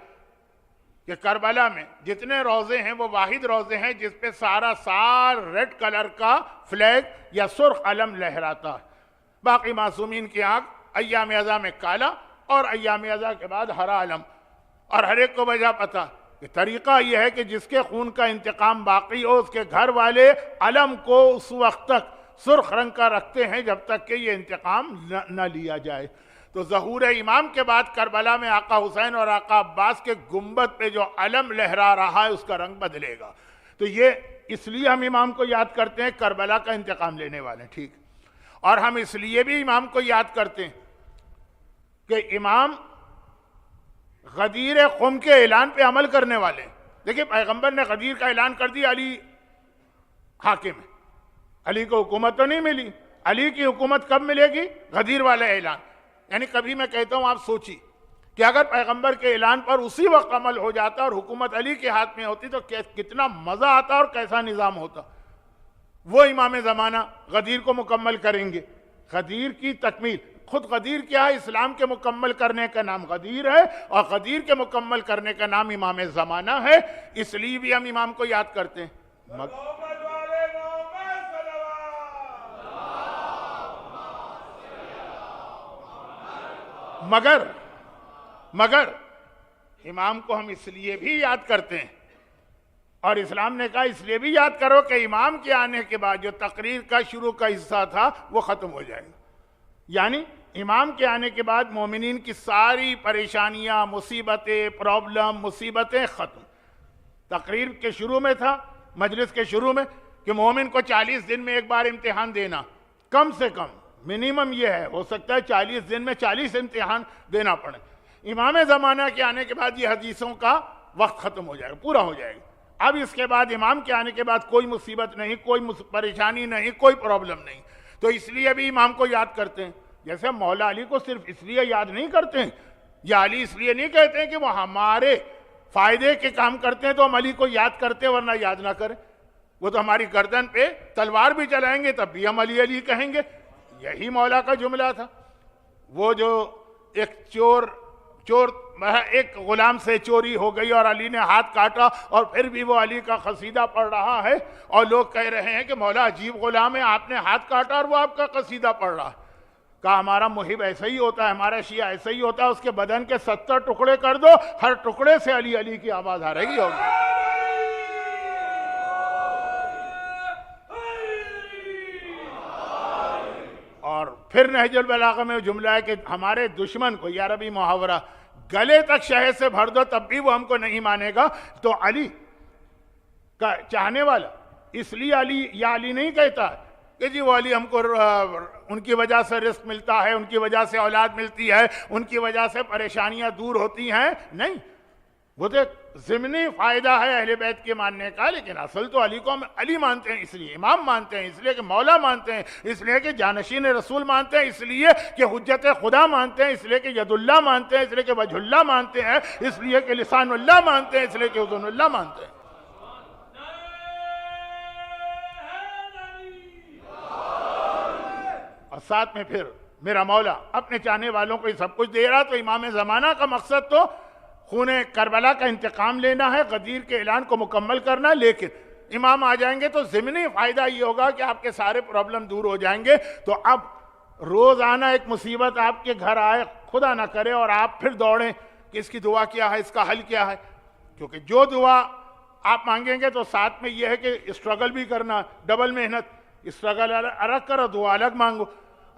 کہ کربلا میں جتنے روضے ہیں وہ واحد روضے ہیں جس پہ سارا سال ریڈ کلر کا فلیگ یا سرخ علم لہراتا ہے، باقی معصومین کی آنکھ ایام ازا میں کالا، اور ایام ازا کے بعد ہرا علم، اور ہر ایک کو وجہ پتا کہ طریقہ یہ ہے کہ جس کے خون کا انتقام باقی ہو اس کے گھر والے علم کو اس وقت تک سرخ رنگ کا رکھتے ہیں جب تک کہ یہ انتقام نہ لیا جائے۔ تو ظہور امام کے بعد کربلا میں آقا حسین اور آقا عباس کے گنبد پہ جو علم لہرا رہا ہے اس کا رنگ بدلے گا۔ تو یہ اس لیے ہم امام کو یاد کرتے ہیں کربلا کا انتقام لینے والے، ٹھیک۔ اور ہم اس لیے بھی امام کو یاد کرتے ہیں کہ امام غدیر خم کے اعلان پہ عمل کرنے والے ہیں۔ دیکھیں پیغمبر نے غدیر کا اعلان کر دیا، علی حاکم ہے، علی کو حکومت تو نہیں ملی، علی کی حکومت کب ملے گی؟ غدیر والا اعلان۔ یعنی کبھی میں کہتا ہوں آپ سوچی کہ اگر پیغمبر کے اعلان پر اسی وقت عمل ہو جاتا اور حکومت علی کے ہاتھ میں ہوتی تو کتنا مزہ آتا اور کیسا نظام ہوتا۔ وہ امام زمانہ غدیر کو مکمل کریں گے، غدیر کی تکمیل۔ خود غدیر کیا ہے؟ اسلام کے مکمل کرنے کا نام غدیر ہے، اور غدیر کے مکمل کرنے کا نام امام زمانہ ہے۔ اس لیے بھی ہم امام کو یاد کرتے ہیں۔ مگر امام کو ہم اس لیے بھی یاد کرتے ہیں، اور اسلام نے کہا اس لیے بھی یاد کرو کہ امام کے آنے کے بعد جو تقریر کا شروع کا حصہ تھا وہ ختم ہو جائے گا۔ یعنی امام کے آنے کے بعد مومنین کی ساری پریشانیاں، مصیبتیں، مصیبتیں ختم۔ تقریر کے شروع میں تھا، مجلس کے شروع میں، کہ مومن کو 40 دن میں ایک بار امتحان دینا، کم سے کم منیمم یہ ہے، ہو سکتا ہے 40 دن میں 40 امتحان دینا پڑے۔ امام زمانہ کے آنے کے بعد یہ حدیثوں کا وقت ختم ہو جائے گا، پورا ہو جائے گا۔ اب اس کے بعد امام کے آنے کے بعد کوئی مصیبت نہیں، کوئی پریشانی نہیں، کوئی پرابلم نہیں۔ تو اس لیے ابھی امام کو یاد کرتے ہیں۔ جیسے مولا علی کو صرف اس لیے یاد نہیں کرتے ہیں، یا علی اس لیے نہیں کہتے ہیں کہ وہ ہمارے فائدے کے کام کرتے ہیں تو ہم علی کو یاد کرتے ورنہ یاد نہ کریں۔ وہ تو ہماری گردن پہ تلوار بھی چلائیں گے تب بھی ہم علی علی کہیں گے۔ یہی مولا کا جملہ تھا۔ وہ جو ایک ایک غلام سے چوری ہو گئی اور علی نے ہاتھ کاٹا، اور پھر بھی وہ علی کا قصیدہ پڑھ رہا ہے، اور لوگ کہہ رہے ہیں کہ مولا عجیب غلام ہے، آپ نے ہاتھ کاٹا اور وہ آپ کا قصیدہ پڑھ رہا ہے۔ کہا ہمارا محب ایسا ہی ہوتا ہے، ہمارا شیعہ ایسا ہی ہوتا ہے، اس کے بدن کے 70 ٹکڑے کر دو، ہر ٹکڑے سے علی علی کی آواز آ رہی ہوگی۔ اور پھر نہج البلاغہ میں جملہ ہے کہ ہمارے دشمن کو، یا عربی محاورہ، گلے تک شہد سے بھر دو تب بھی وہ ہم کو نہیں مانے گا۔ تو علی کا چاہنے والا اس لیے علی یا علی نہیں کہتا کہ جی وہ علی ہم کو ان کی وجہ سے رزق ملتا ہے، ان کی وجہ سے اولاد ملتی ہے، ان کی وجہ سے پریشانیاں دور ہوتی ہیں، نہیں، وہ تو ایک ضمنی فائدہ ہے اہل بیت کے ماننے کا، لیکن اصل تو علی کو ہم علی مانتے ہیں، اس لیے امام مانتے ہیں، اس لیے کہ مولا مانتے ہیں، اس لیے کہ جانشین رسول مانتے ہیں، اس لیے کہ حجت خدا مانتے ہیں، اس لیے کہ ید اللہ مانتے ہیں، اس لیے کہ وجہ اللہ مانتے ہیں، اس لیے کہ لسان اللہ مانتے ہیں، اس لیے کہ اذن اللہ مانتے ہیں۔ اور ساتھ میں پھر میرا مولا اپنے چاہنے والوں کو یہ سب کچھ دے رہا، تو امام زمانہ کا مقصد تو خون کربلا کا انتقام لینا ہے، غدیر کے اعلان کو مکمل کرنا، لیکن امام آ جائیں گے تو ضمنی فائدہ یہ ہوگا کہ آپ کے سارے پرابلم دور ہو جائیں گے۔ تو اب روزانہ ایک مصیبت آپ کے گھر آئے، خدا نہ کرے، اور آپ پھر دوڑیں کہ اس کی دعا کیا ہے، اس کا حل کیا ہے، کیونکہ جو دعا آپ مانگیں گے تو ساتھ میں یہ ہے کہ اسٹرگل بھی کرنا، ڈبل محنت، اسٹرگل الگ کرو، دعا الگ مانگو۔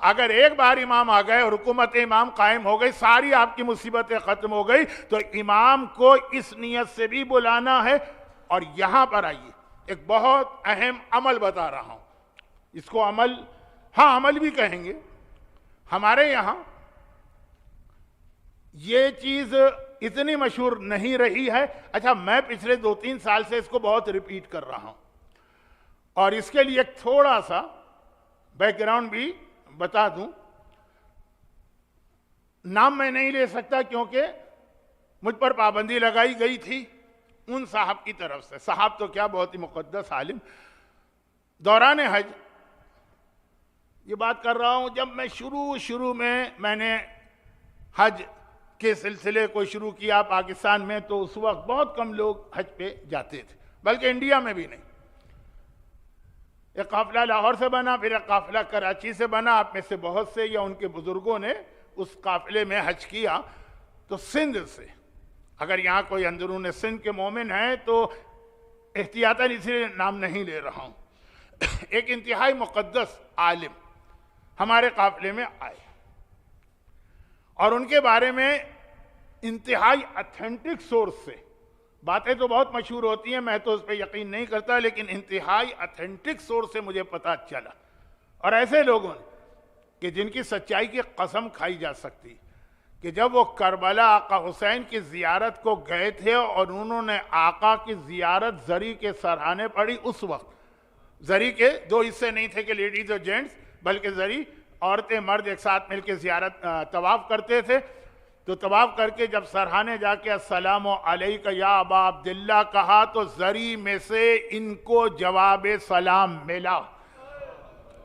اگر ایک بار امام آ گئے اور حکومت امام قائم ہو گئی، ساری آپ کی مصیبتیں ختم ہو گئی، تو امام کو اس نیت سے بھی بلانا ہے۔ اور یہاں پر آئیے، ایک بہت اہم عمل بتا رہا ہوں، اس کو عمل بھی کہیں گے۔ ہمارے یہاں یہ چیز اتنی مشہور نہیں رہی ہے، اچھا میں پچھلے 2-3 سال سے اس کو بہت ریپیٹ کر رہا ہوں، اور اس کے لیے ایک تھوڑا سا بیک گراؤنڈ بھی بتا دوں۔ نام میں نہیں لے سکتا کیونکہ مجھ پر پابندی لگائی گئی تھی ان صاحب کی طرف سے، صاحب تو کیا، بہت ہی مقدس عالم۔ دوران حج یہ بات کر رہا ہوں، جب میں شروع میں نے حج کے سلسلے کو شروع کیا پاکستان میں، تو اس وقت بہت کم لوگ حج پہ جاتے تھے، بلکہ انڈیا میں بھی نہیں۔ ایک قافلہ لاہور سے بنا، پھر ایک قافلہ کراچی سے بنا، آپ میں سے بہت سے یا ان کے بزرگوں نے اس قافلے میں حج کیا۔ تو سندھ سے، اگر یہاں کوئی اندرون سندھ کے مومن ہیں تو احتیاطاً اس لیے نام نہیں لے رہا ہوں، ایک انتہائی مقدس عالم ہمارے قافلے میں آئے، اور ان کے بارے میں انتہائی اتھینٹک سورس سے باتیں تو بہت مشہور ہوتی ہیں، میں تو اس پہ یقین نہیں کرتا، لیکن انتہائی اتھینٹک سورس سے مجھے پتہ چلا، اور ایسے لوگوں نے کہ جن کی سچائی کی قسم کھائی جا سکتی، کہ جب وہ کربلا آقا حسین کی زیارت کو گئے تھے اور انہوں نے آقا کی زیارت زری کے سرہانے پڑھی، اس وقت زری کے 2 حصے نہیں تھے کہ لیڈیز اور جینٹس، بلکہ زری عورتیں مرد ایک ساتھ مل کے زیارت طواف کرتے تھے۔ تو طواف کر کے جب سرہانے جا کے السلام علیکہ یا ابا عبداللہ کہا، تو زری میں سے ان کو جواب سلام ملا۔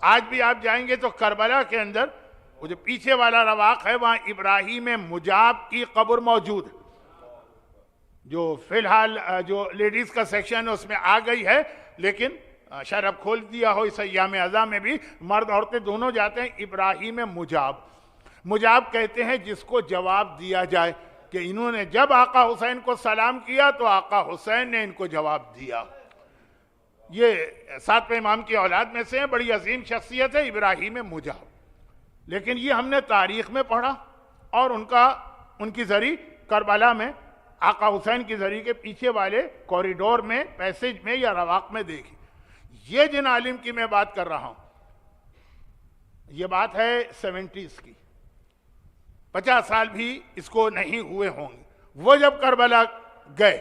آج بھی آپ جائیں گے تو کربلا کے اندر وہ جو پیچھے والا رواق ہے، وہاں ابراہیم مجاب کی قبر موجود ہے، جو فی الحال جو لیڈیز کا سیکشن ہے اس میں آ گئی ہے، لیکن شاید اب کھول دیا ہو اس ایام ازاں میں بھی، مرد عورتیں دونوں جاتے ہیں۔ ابراہیم مجاب کہتے ہیں جس کو جواب دیا جائے، کہ انہوں نے جب آقا حسین کو سلام کیا تو آقا حسین نے ان کو جواب دیا۔ یہ 7ویں امام کی اولاد میں سے ہیں، بڑی عظیم شخصیت ہے ابراہیم مجاب، لیکن یہ ہم نے تاریخ میں پڑھا، اور ان کی زری کربلا میں آقا حسین کی زری کے پیچھے والے کوریڈور میں، پیسیج میں یا رواق میں دیکھی۔ یہ جن عالم کی میں بات کر رہا ہوں، یہ بات ہے 70s کی، 50 سال بھی اس کو نہیں ہوئے ہوں گے۔ وہ جب کربلا گئے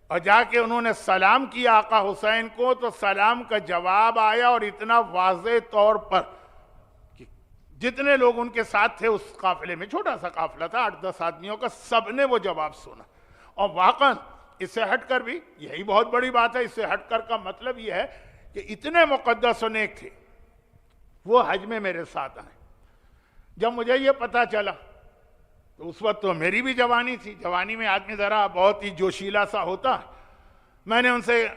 اور جا کے انہوں نے سلام کیا آقا حسین کو، تو سلام کا جواب آیا، اور اتنا واضح طور پر کہ جتنے لوگ ان کے ساتھ تھے اس قافلے میں، چھوٹا سا قافلہ تھا 8-10 آدمیوں کا، سب نے وہ جواب سنا۔ اور واقعاً اس سے ہٹ کر بھی یہی بہت بڑی بات ہے، اس سے ہٹ کر کا مطلب یہ ہے کہ اتنے مقدس و نیک تھے وہ حج میں میرے ساتھ آئے۔ جب مجھے یہ پتا چلا تو اس وقت تو میری بھی جوانی تھی، جوانی میں آدمی ذرا بہت ہی جوشیلا سا ہوتا ہے. میں نے ان سے،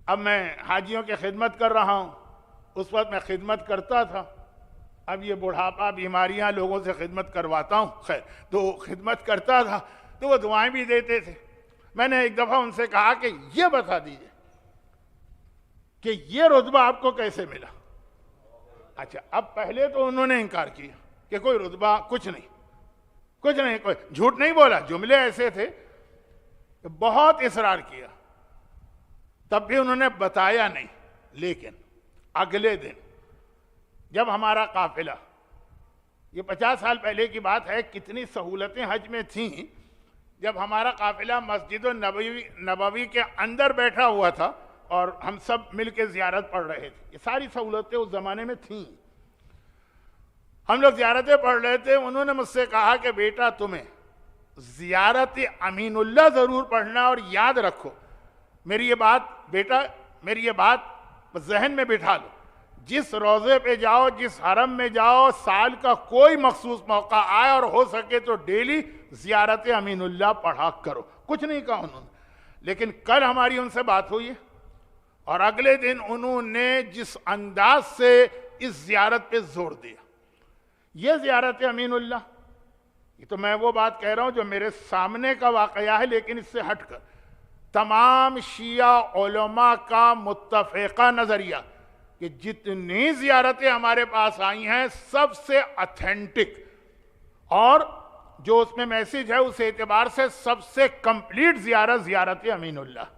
اب میں حاجیوں کی خدمت کر رہا ہوں، اس وقت میں خدمت کرتا تھا، اب یہ بڑھاپا بیماریاں لوگوں سے خدمت کرواتا ہوں، خیر تو خدمت کرتا تھا تو وہ دعائیں بھی دیتے تھے. میں نے ایک دفعہ ان سے کہا کہ یہ بتا دیجئے کہ یہ رتبہ آپ کو کیسے ملا. اچھا، اب پہلے تو انہوں نے انکار کیا کہ کوئی رتبہ کچھ نہیں، کوئی جھوٹ نہیں بولا، جملے ایسے تھے کہ بہت اصرار کیا، تب بھی انہوں نے بتایا نہیں. لیکن اگلے دن جب ہمارا قافلہ، یہ 50 سال پہلے کی بات ہے، کتنی سہولتیں حج میں تھیں، جب ہمارا قافلہ مسجد نبوی کے اندر بیٹھا ہوا تھا اور ہم سب مل کے زیارت پڑھ رہے تھے. یہ ساری سہولتیں اس زمانے میں تھیں. ہم لوگ زیارتیں پڑھ رہے تھے. انہوں نے مجھ سے کہا کہ بیٹا تمہیں زیارت امین اللہ ضرور پڑھنا، اور یاد رکھو میری یہ بات، بیٹا میری یہ بات ذہن میں بٹھا لو، جس روضے پہ جاؤ، جس حرم میں جاؤ، سال کا کوئی مخصوص موقع آئے اور ہو سکے تو ڈیلی زیارت امین اللہ پڑھا کرو. کچھ نہیں کہا انہوں نے. لیکن کل ہماری ان سے بات ہوئی ہے اور اگلے دن انہوں نے جس انداز سے اس زیارت پہ زور دیا، یہ زیارت امین اللہ، یہ تو میں وہ بات کہہ رہا ہوں جو میرے سامنے کا واقعہ ہے، لیکن اس سے ہٹ کر تمام شیعہ علماء کا متفقہ نظریہ کہ جتنی زیارتیں ہمارے پاس آئی ہیں سب سے اتھینٹک اور جو اس میں میسیج ہے اس اعتبار سے سب سے کمپلیٹ زیارت امین اللہ.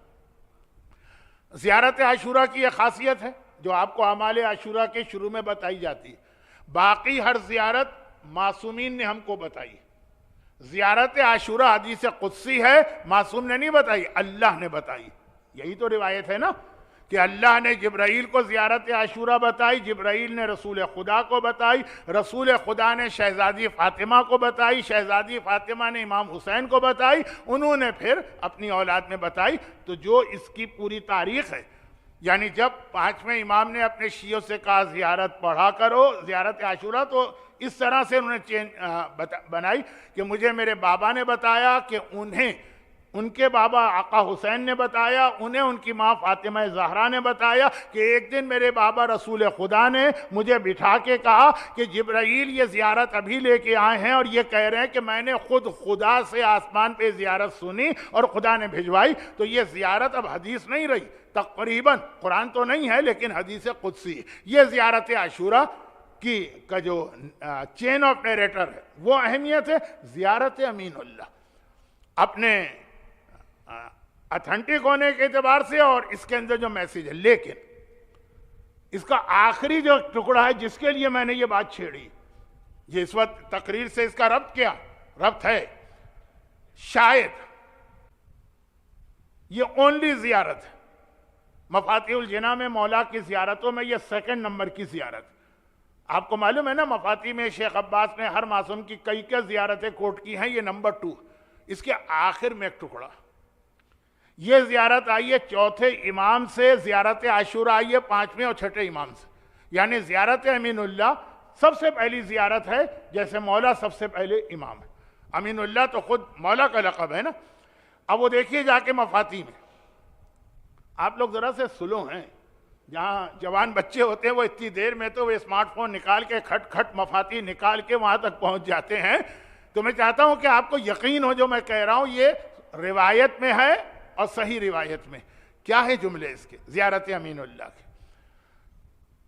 زیارت عاشورہ کی یہ خاصیت ہے جو آپ کو اعمال عاشورہ کے شروع میں بتائی جاتی ہے. باقی ہر زیارت معصومین نے ہم کو بتائی. زیارت عاشورہ حدیث قدسی ہے، معصوم نے نہیں بتائی، اللہ نے بتائی. یہی تو روایت ہے نا کہ اللہ نے جبرائیل کو زیارت عاشورہ بتائی، جبرائیل نے رسول خدا کو بتائی، رسول خدا نے شہزادی فاطمہ کو بتائی، شہزادی فاطمہ نے امام حسین کو بتائی، انہوں نے پھر اپنی اولاد میں بتائی. تو جو اس کی پوری تاریخ ہے، یعنی جب 5ویں امام نے اپنے شیعوں سے کہا زیارت پڑھا کرو زیارت عاشورہ، تو اس طرح سے انہوں نے بنائی کہ مجھے میرے بابا نے بتایا کہ انہیں ان کے بابا آقا حسین نے بتایا، انہیں ان کی ماں فاطمہ زہرا نے بتایا کہ ایک دن میرے بابا رسول خدا نے مجھے بٹھا کے کہا کہ جبرائیل یہ زیارت ابھی لے کے آئے ہیں اور یہ کہہ رہے ہیں کہ میں نے خود خدا سے آسمان پہ زیارت سنی اور خدا نے بھجوائی. تو یہ زیارت اب حدیث نہیں رہی، تقریباً قرآن تو نہیں ہے لیکن حدیث قدسی. یہ زیارت عاشورہ کا جو چین آف نیریٹر ہے وہ اہمیت ہے. زیارت امین اللہ اپنے اتھینٹک ہونے کے اعتبار سے اور اس کے اندر جو میسیج ہے، لیکن اس کا آخری جو ٹکڑا ہے جس کے لیے میں نے یہ بات چھیڑی، یہ اس وقت تقریر سے اس کا ربط ہے، شاید یہ اونلی زیارت ہے مفاتیح الجناں میں مولا کی زیارتوں میں یہ 2 نمبر کی زیارت. آپ کو معلوم ہے نا مفاتیح میں شیخ عباس نے ہر معصوم کی کئی زیارتیں کوٹ کی ہیں، یہ نمبر 2. اس کے آخر میں ایک ٹکڑا، یہ زیارت آئی ہے 4تھے امام سے، زیارت عاشورہ آئی ہے 5ویں اور 6ٹھے امام سے. یعنی زیارت امین اللہ سب سے پہلی زیارت ہے، جیسے مولا سب سے پہلے امام ہے. امین اللہ تو خود مولا کا لقب ہے نا. اب وہ دیکھیے جا کے مفاتیح میں، آپ لوگ ذرا سے سلو ہیں، جہاں جوان بچے ہوتے ہیں وہ اتنی دیر میں تو وہ اسمارٹ فون نکال کے کھٹ کھٹ مفاتیح نکال کے وہاں تک پہنچ جاتے ہیں. تو میں چاہتا ہوں کہ آپ کو یقین ہو جو میں کہہ رہا ہوں یہ روایت میں ہے اور صحیح روایت میں. کیا ہے جملے اس کے زیارت امین اللہ کے؟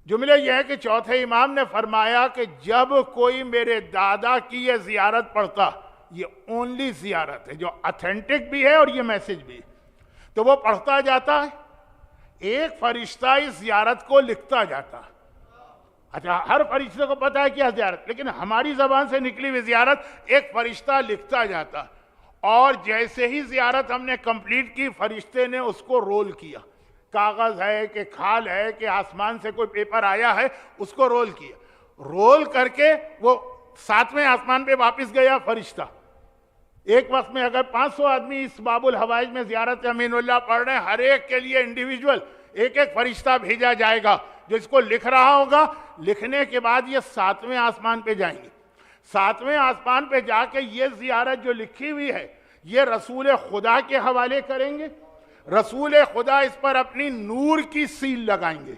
جملے یہ ہے کہ 4تھے امام نے فرمایا کہ جب کوئی میرے دادا کی یہ زیارت پڑھتا، یہ اونلی زیارت ہے جو اتھینٹک بھی ہے اور یہ میسج بھی ہے، تو وہ پڑھتا جاتا ہے، ایک فرشتہ اس زیارت کو لکھتا جاتا. اچھا، ہر فرشتے کو پتا ہے کیا زیارت، لیکن ہماری زبان سے نکلی ہوئی زیارت ایک فرشتہ لکھتا جاتا. اور جیسے ہی زیارت ہم نے کمپلیٹ کی، فرشتے نے اس کو رول کیا. کاغذ ہے کہ کھال ہے کہ آسمان سے کوئی پیپر آیا ہے، اس کو رول کیا. رول کر کے وہ 7ویں آسمان پہ واپس گیا فرشتہ. ایک وقت میں اگر 500 آدمی اس باب الحوائج میں زیارت امین اللہ پڑھ رہے ہیں، ہر ایک کے لیے انڈیویجول ایک فرشتہ بھیجا جائے گا جو اس کو لکھ رہا ہوگا. لکھنے کے بعد یہ 7ویں آسمان پہ جائیں گے. ساتویں آسمان پہ جا کے یہ زیارت جو لکھی ہوئی ہے یہ رسول خدا کے حوالے کریں گے. رسول خدا اس پر اپنی نور کی سیل لگائیں گے.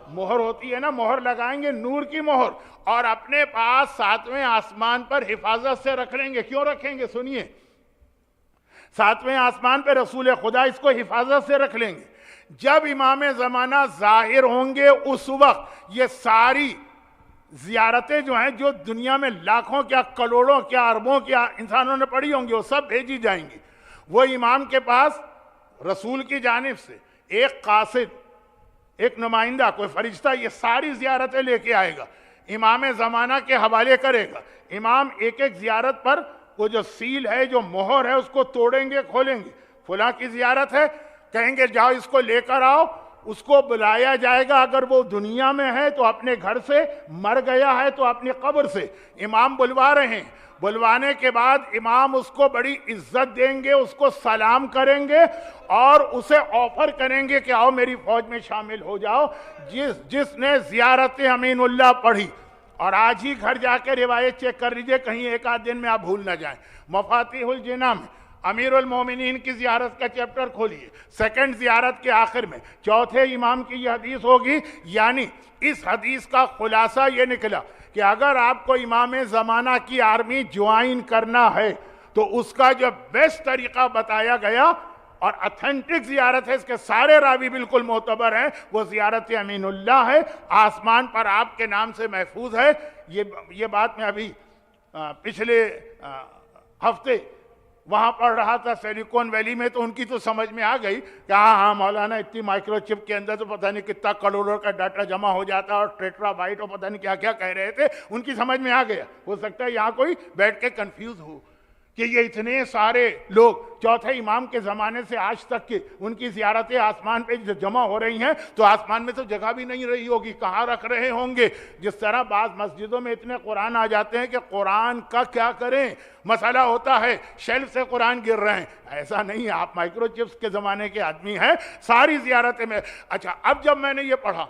مہر ہوتی ہے نا, مہر لگائیں گے, نور کی مہر, اور اپنے پاس ساتویں آسمان پر حفاظت سے رکھ لیں گے. کیوں رکھیں گے؟ سنیے. ساتویں آسمان پہ رسول خدا اس کو حفاظت سے رکھ لیں گے. جب امام زمانہ ظاہر ہوں گے اس وقت یہ ساری زیارتیں جو ہیں, جو دنیا میں لاکھوں کیا کروڑوں کیا اربوں کیا انسانوں نے پڑھی ہوں گی, وہ سب بھیجی جائیں گی. وہ امام کے پاس رسول کی جانب سے ایک قاصد, ایک نمائندہ, کوئی فرشتہ یہ ساری زیارتیں لے کے آئے گا, امام زمانہ کے حوالے کرے گا. امام ایک ایک زیارت پر وہ جو سیل ہے, جو مہر ہے, اس کو توڑیں گے, کھولیں گے. فلاں کی زیارت ہے, کہیں گے جاؤ اس کو لے کر آؤ. اس کو بلایا جائے گا, اگر وہ دنیا میں ہے تو اپنے گھر سے, مر گیا ہے تو اپنی قبر سے. امام بلوا رہے ہیں. بلوانے کے بعد امام اس کو بڑی عزت دیں گے, اس کو سلام کریں گے اور اسے آفر کریں گے کہ آؤ میری فوج میں شامل ہو جاؤ. جس نے زیارت امین اللہ پڑھی, اور آج ہی گھر جا کے روایت چیک کر لیجئے, کہیں ایک آدھ دن میں آپ بھول نہ جائیں. مفاتیح الجنہ میں امیر المومنین کی زیارت کا چیپٹر کھولیے, سیکنڈ زیارت کے آخر میں چوتھے امام کی یہ حدیث ہوگی. یعنی اس حدیث کا خلاصہ یہ نکلا کہ اگر آپ کو امام زمانہ کی آرمی جوائن کرنا ہے تو اس کا جو بیسٹ طریقہ بتایا گیا اور اتھینٹک زیارت ہے, اس کے سارے راوی بالکل معتبر ہیں, وہ زیارت امین اللہ ہے. آسمان پر آپ کے نام سے محفوظ ہے. یہ بات میں ابھی پچھلے ہفتے وہاں پڑھ رہا تھا سیلیکون ویلی میں, تو ان کی تو سمجھ میں آ گئی کہ ہاں مولانا اتنی مائکرو چپ کے اندر تو پتہ نہیں کتنا کروڑوں کا ڈاٹا جمع ہو جاتا, اور ٹیٹرا بائٹ اور پتہ نہیں کیا کیا کہہ رہے تھے. ان کی سمجھ میں آ گیا. ہو سکتا ہے یہاں کوئی بیٹھ کے کنفیوز ہو کہ یہ اتنے سارے لوگ چوتھے امام کے زمانے سے آج تک کے ان کی زیارتیں آسمان پہ جمع ہو رہی ہیں, تو آسمان میں تو جگہ بھی نہیں رہی ہوگی, کہاں رکھ رہے ہوں گے. جس طرح بعض مسجدوں میں اتنے قرآن آ جاتے ہیں کہ قرآن کا کیا کریں, مسئلہ ہوتا ہے, شیلف سے قرآن گر رہے ہیں. ایسا نہیں ہے, آپ مائکرو چپس کے زمانے کے آدمی ہیں. ساری زیارتیں میں اچھا, اب جب میں نے یہ پڑھا,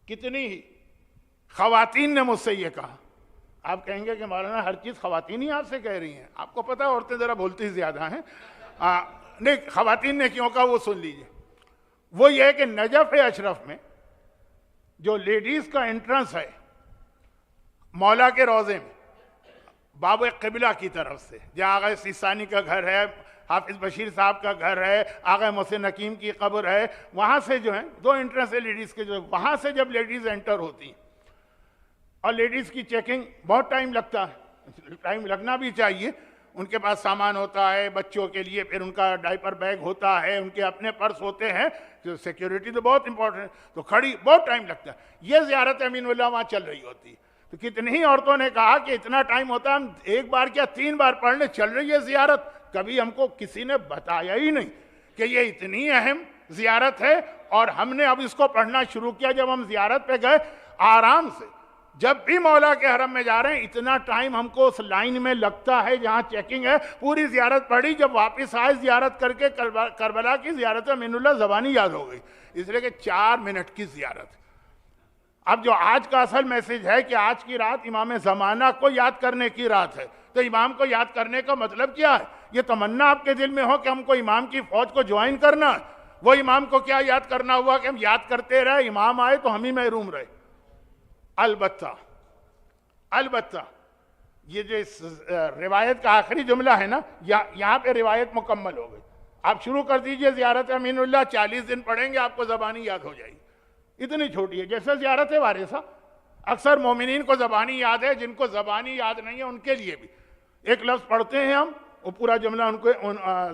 کتنی ہی خواتین نے مجھ سے یہ کہا. آپ کہیں گے کہ مولانا ہر چیز خواتین ہی آپ سے کہہ رہی ہیں, آپ کو پتا عورتیں ذرا بولتی زیادہ ہیں. نہیں, خواتین نے کیوں کہا وہ سن لیجئے. وہ یہ ہے کہ نجف اشرف میں جو لیڈیز کا انٹرنس ہے مولا کے روضے میں, باب قبلہ کی طرف سے, جہاں آغا سیستانی کا گھر ہے, حافظ بشیر صاحب کا گھر ہے, آغا محسن حکیم کی قبر ہے, وہاں سے جو ہیں دو انٹرنس ہے لیڈیز کے, جو وہاں سے جب لیڈیز انٹر ہوتی ہیں, اور لیڈیز کی چیکنگ بہت ٹائم لگتا ہے, ٹائم لگنا بھی چاہیے. ان کے پاس سامان ہوتا ہے بچوں کے لیے, پھر ان کا ڈائپر بیگ ہوتا ہے, ان کے اپنے پرس ہوتے ہیں, جو سیکیورٹی تو بہت امپورٹنٹ, تو کھڑی بہت ٹائم لگتا ہے. یہ زیارت امین اللہ وہاں چل رہی ہوتی ہے. تو کتنی ہی عورتوں نے کہا کہ اتنا ٹائم ہوتا ہے, ہم ایک بار کیا 3 بار پڑھنے چل رہی ہے زیارت. کبھی ہم کو کسی نے بتایا ہی نہیں کہ یہ اتنی اہم زیارت ہے, اور ہم نے اب اس کو پڑھنا شروع کیا. جب ہم زیارت پہ گئے, آرام سے جب بھی مولا کے حرم میں جا رہے ہیں, اتنا ٹائم ہم کو اس لائن میں لگتا ہے جہاں چیکنگ ہے. پوری زیارت پڑھی, جب واپس آئے زیارت کر کے کربلا کی زیارت امین اللہ زبانی یاد ہو گئی, اس لیے کہ 4 منٹ کی زیارت. اب جو آج کا اصل میسج ہے کہ آج کی رات امام زمانہ کو یاد کرنے کی رات ہے, تو امام کو یاد کرنے کا مطلب کیا ہے؟ یہ تمنا آپ کے دل میں ہو کہ ہم کو امام کی فوج کو جوائن کرنا ہے. وہ امام کو کیا یاد کرنا ہوا کہ ہم یاد کرتے رہے, امام آئے تو ہم ہی محروم رہے. البتہ یہ جو اس روایت کا آخری جملہ ہے نا, یہاں پہ روایت مکمل ہو گئی. آپ شروع کر دیجئے زیارت امین اللہ, 40 دن پڑھیں گے آپ کو زبانی یاد ہو جائے گی. اتنی چھوٹی ہے, جیسے زیارت وارثہ. اکثر مومنین کو زبانی یاد ہے, جن کو زبانی یاد نہیں ہے ان کے لیے بھی ایک لفظ پڑھتے ہیں ہم, وہ پورا جملہ ان کو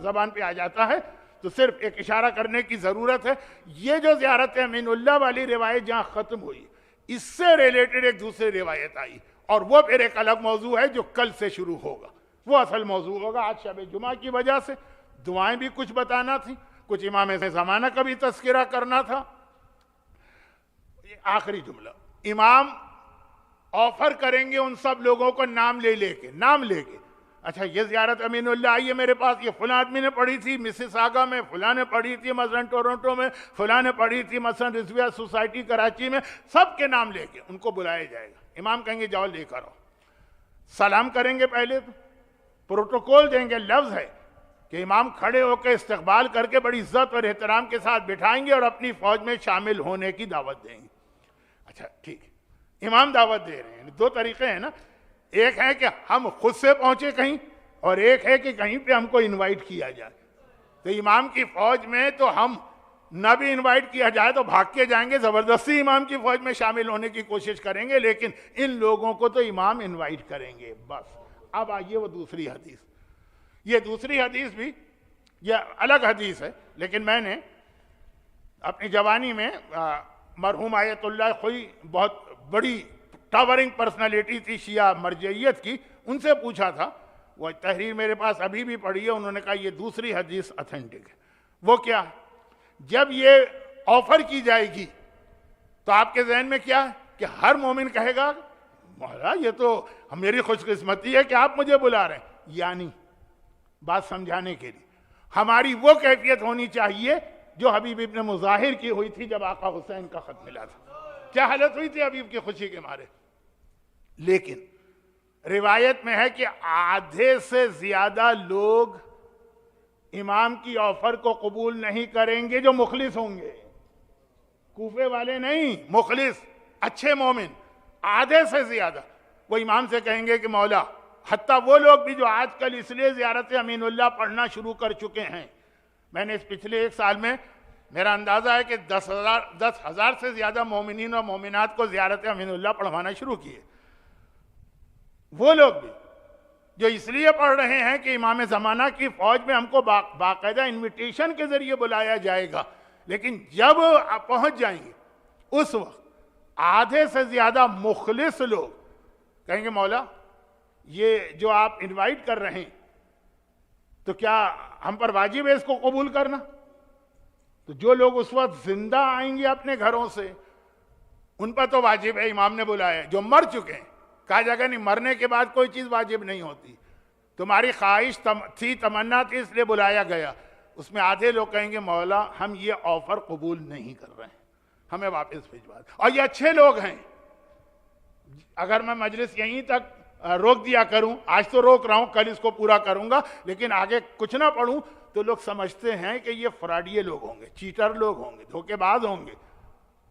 زبان پہ آ جاتا ہے, تو صرف ایک اشارہ کرنے کی ضرورت ہے. یہ جو زیارت امین اللہ والی روایت جہاں ختم ہوئی, اس سے ریلیٹڈ ایک دوسری روایت آئی, اور وہ پھر ایک الگ موضوع ہے جو کل سے شروع ہوگا. وہ اصل موضوع ہوگا. آج شب جمعہ کی وجہ سے دعائیں بھی کچھ بتانا تھی, کچھ امام زمانہ کا بھی تذکرہ کرنا تھا. آخری جملہ, امام آفر کریں گے ان سب لوگوں کو نام لے کے, اچھا یہ زیارت امین اللہ آئی ہے میرے پاس, یہ فلاں آدمی نے پڑھی تھی مسز آگا میں, فلاں نے پڑھی تھی مثلا ٹورنٹو میں, فلاں نے پڑھی تھی مثلا رضویہ سوسائٹی کراچی میں, سب کے نام لے کے ان کو بلایا جائے گا. امام کہیں گے جاؤ لے کر آؤ، سلام کریں گے، پہلے تو پروٹوکول دیں گے، لفظ ہے کہ امام کھڑے ہو کے استقبال کر کے بڑی عزت اور احترام کے ساتھ بٹھائیں گے اور اپنی فوج میں شامل ہونے کی دعوت دیں گے۔ اچھا ٹھیک ہے، امام دعوت دے رہے ہیں، دو طریقے ہیں نا، ایک ہے کہ ہم خود سے پہنچے کہیں، اور ایک ہے کہ کہیں پہ ہم کو انوائٹ کیا جائے۔ تو امام کی فوج میں تو ہم نہ بھی انوائٹ کیا جائے تو بھاگ کے جائیں گے، زبردستی امام کی فوج میں شامل ہونے کی کوشش کریں گے، لیکن ان لوگوں کو تو امام انوائٹ کریں گے بس۔ اب آئیے وہ دوسری حدیث، یہ دوسری حدیث بھی یہ الگ حدیث ہے، لیکن میں نے اپنی جوانی میں مرحوم آیت اللہ خوئی بہت بڑی ٹاورنگ پرسنالٹی تھی شیعہ مرجعیت کی، ان سے پوچھا تھا، وہ تحریر میرے پاس ابھی بھی پڑھی ہے، انہوں نے کہا یہ دوسری حدیث اتھینٹک ہے۔ وہ کیا ہے؟ جب یہ آفر کی جائے گی تو آپ کے ذہن میں کیا ہے کہ ہر مومن کہے گا مولا یہ تو میری خوش قسمتی ہے کہ آپ مجھے بلا رہے ہیں، یعنی بات سمجھانے کے لیے ہماری وہ کیفیت ہونی چاہیے جو حبیب ابن مظاہر کی ہوئی تھی جب آقا حسین کا خط ملا تھا۔ کیا حالت ہوئی تھی حبیب کی خوشی کے مارے؟ لیکن روایت میں ہے کہ آدھے سے زیادہ لوگ امام کی آفر کو قبول نہیں کریں گے جو مخلص ہوں گے، کوفے والے نہیں، مخلص اچھے مومن، آدھے سے زیادہ وہ امام سے کہیں گے کہ مولا، حتیٰ وہ لوگ بھی جو آج کل اس لیے زیارت امین اللہ پڑھنا شروع کر چکے ہیں، میں نے اس پچھلے ایک سال میں میرا اندازہ ہے کہ 10,000 سے زیادہ مومنین اور مومنات کو زیارت امین اللہ پڑھوانا شروع کیے۔ وہ لوگ بھی جو اس لیے پڑھ رہے ہیں کہ امام زمانہ کی فوج میں ہم کو باقاعدہ انویٹیشن کے ذریعے بلایا جائے گا، لیکن جب آپ پہنچ جائیں گے اس وقت آدھے سے زیادہ مخلص لوگ کہیں گے مولا یہ جو آپ انوائٹ کر رہے ہیں تو کیا ہم پر واجب ہے اس کو قبول کرنا؟ تو جو لوگ اس وقت زندہ آئیں گے اپنے گھروں سے ان پر تو واجب ہے، امام نے بلایا۔ جو مر چکے ہیں کہا جائے گا نہیں، مرنے کے بعد کوئی چیز واجب نہیں ہوتی، تمہاری خواہش تھی، تمنا تھی، اس لیے بلایا گیا۔ اس میں آدھے لوگ کہیں گے مولا ہم یہ آفر قبول نہیں کر رہے ہیں، ہمیں واپس بھجوا دیں۔ اور یہ اچھے لوگ ہیں، اگر میں مجلس یہیں تک روک دیا کروں، آج تو روک رہا ہوں، کل اس کو پورا کروں گا، لیکن آگے کچھ نہ پڑھوں تو لوگ سمجھتے ہیں کہ یہ فراڈیے لوگ ہوں گے، چیٹر لوگ ہوں گے، دھوکے باز ہوں گے،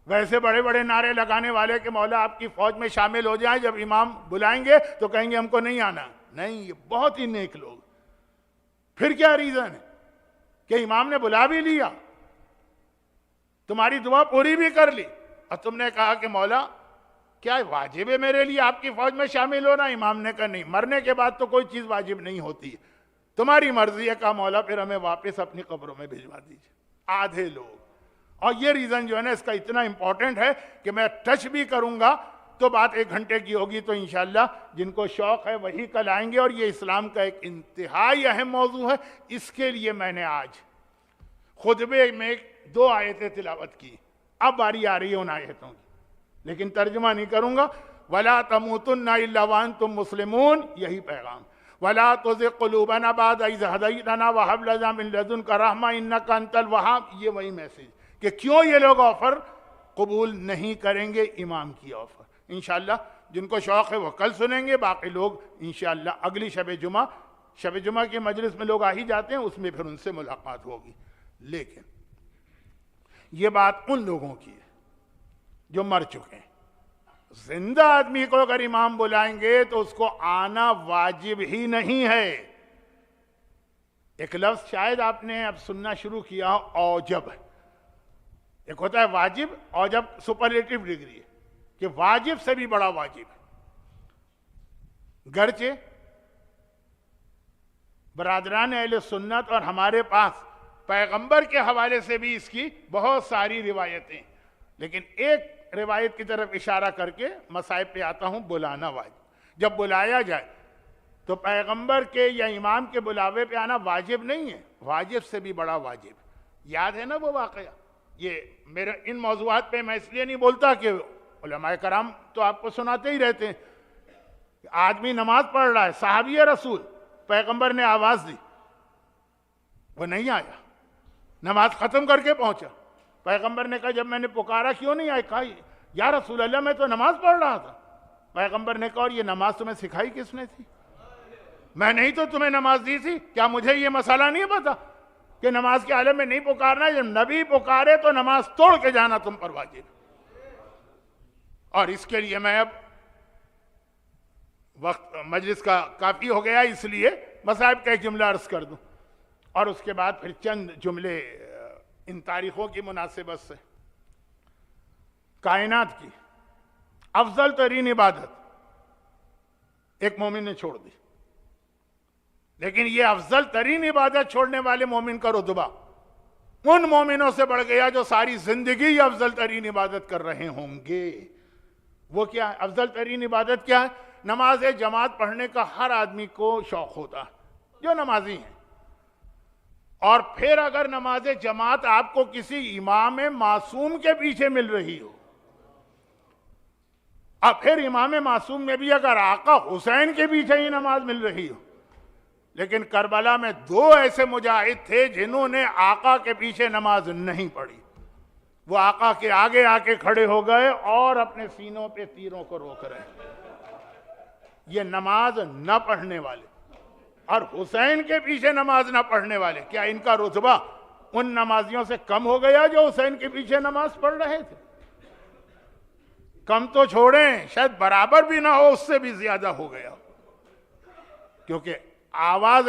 ویسے بڑے بڑے نعرے لگانے والے کہ مولا آپ کی فوج میں شامل ہو جائیں، جب امام بلائیں گے تو کہیں گے ہم کو نہیں آنا۔ نہیں، یہ بہت ہی نیک لوگ۔ پھر کیا ریزن ہے کہ امام نے بلا بھی لیا، تمہاری دعا پوری بھی کر لی، اور تم نے کہا کہ مولا کیا واجب ہے میرے لیے آپ کی فوج میں شامل ہونا؟ امام نے کہا نہیں، مرنے کے بعد تو کوئی چیز واجب نہیں ہوتی، تمہاری مرضی ہے۔ کہا مولا پھر ہمیں واپس اپنی قبروں میں بھجوا دیجیے۔ آدھے لوگ، اور یہ ریزن جو ہے نا اس کا اتنا امپورٹنٹ ہے کہ میں ٹچ بھی کروں گا تو بات 1 گھنٹے کی ہوگی، تو انشاءاللہ جن کو شوق ہے وہی کل آئیں گے، اور یہ اسلام کا ایک انتہائی اہم موضوع ہے۔ اس کے لیے میں نے آج خطبے میں 2 آیتیں تلاوت کی، اب باری آ رہی ہے ان آیتوں کی، لیکن ترجمہ نہیں کروں گا۔ وَلَا تَمُوتُنَّ إِلَّا وَأَنْتُمْ مُسْلِمُونَ، یہی پیغام۔ وَلَا تُزِغْ قُلُوبَنَا بَعْدَ إِذْ هَدَيْتَنَا وَهَبْ لَنَا مِن لَّدُنكَ رَحْمَةً إِنَّكَ أَنتَ الْوَهَّابُ، یہ وہی میسیج کہ کیوں یہ لوگ آفر قبول نہیں کریں گے امام کی آفر۔ انشاءاللہ جن کو شوق ہے وہ کل سنیں گے، باقی لوگ انشاءاللہ اگلی شب جمعہ کی مجلس میں لوگ آ ہی جاتے ہیں، اس میں پھر ان سے ملاقات ہوگی۔ لیکن یہ بات ان لوگوں کی ہے جو مر چکے ہیں۔ زندہ آدمی کو اگر امام بلائیں گے تو اس کو آنا واجب ہی نہیں ہے۔ ایک لفظ شاید آپ نے اب سننا شروع کیا، اوجب۔ ایک ہوتا ہے واجب، اوجب سپرلیٹو ڈگری ہے کہ واجب سے بھی بڑا واجب ہے۔ گرچہ برادران اہل سنت اور ہمارے پاس پیغمبر کے حوالے سے بھی اس کی بہت ساری روایتیں، لیکن ایک روایت کی طرف اشارہ کر کے مصائب پہ آتا ہوں۔ بلانا واجب، جب بلایا جائے تو پیغمبر کے یا امام کے بلاوے پہ آنا واجب نہیں ہے، واجب سے بھی بڑا واجب۔ یاد ہے نا وہ واقعہ؟ یہ میرے ان موضوعات پہ میں اس لیے نہیں بولتا کہ علماء کرام تو آپ کو سناتے ہی رہتے ہیں۔ آدمی نماز پڑھ رہا ہے، صحابی رسول، پیغمبر نے آواز دی، وہ نہیں آیا، نماز ختم کر کے پہنچا۔ پیغمبر نے کہا جب میں نے پکارا کیوں نہیں آئے؟ کہا یا رسول اللہ میں تو نماز پڑھ رہا تھا۔ پیغمبر نے کہا اور یہ نماز تمہیں سکھائی کس نے تھی؟ میں نہیں تو تمہیں نماز دی تھی؟ کیا مجھے یہ مسئلہ نہیں پتا کہ نماز کے عالم میں نہیں پکارنا، جب نبی پکارے تو نماز توڑ کے جانا تم پر واجب۔ اور اس کے لیے میں اب وقت مجلس کا کافی ہو گیا، اس لیے مصائب کا ایک جملہ عرض کر دوں اور اس کے بعد پھر چند جملے ان تاریخوں کی مناسبت سے۔ کائنات کی افضل ترین عبادت ایک مومن نے چھوڑ دی، لیکن یہ افضل ترین عبادت چھوڑنے والے مومن کا رتبہ ان مومنوں سے بڑھ گیا جو ساری زندگی یہ افضل ترین عبادت کر رہے ہوں گے۔ وہ کیا ہے افضل ترین عبادت؟ کیا ہے؟ نماز جماعت پڑھنے کا ہر آدمی کو شوق ہوتا ہے جو نمازی ہیں، اور پھر اگر نماز جماعت آپ کو کسی امام معصوم کے پیچھے مل رہی ہو، اب پھر امام معصوم میں بھی اگر آقا حسین کے پیچھے ہی نماز مل رہی ہو، لیکن کربلا میں 2 ایسے مجاہد تھے جنہوں نے آقا کے پیچھے نماز نہیں پڑھی، وہ آقا کے آگے آ کے کھڑے ہو گئے اور اپنے سینوں پہ تیروں کو روک رہے ہیں۔ یہ نماز نہ پڑھنے والے اور حسین کے پیچھے نماز نہ پڑھنے والے، کیا ان کا رتبہ ان نمازیوں سے کم ہو گیا جو حسین کے پیچھے نماز پڑھ رہے تھے؟ کم تو چھوڑیں، شاید برابر بھی نہ ہو، اس سے بھی زیادہ ہو گیا، کیونکہ آواز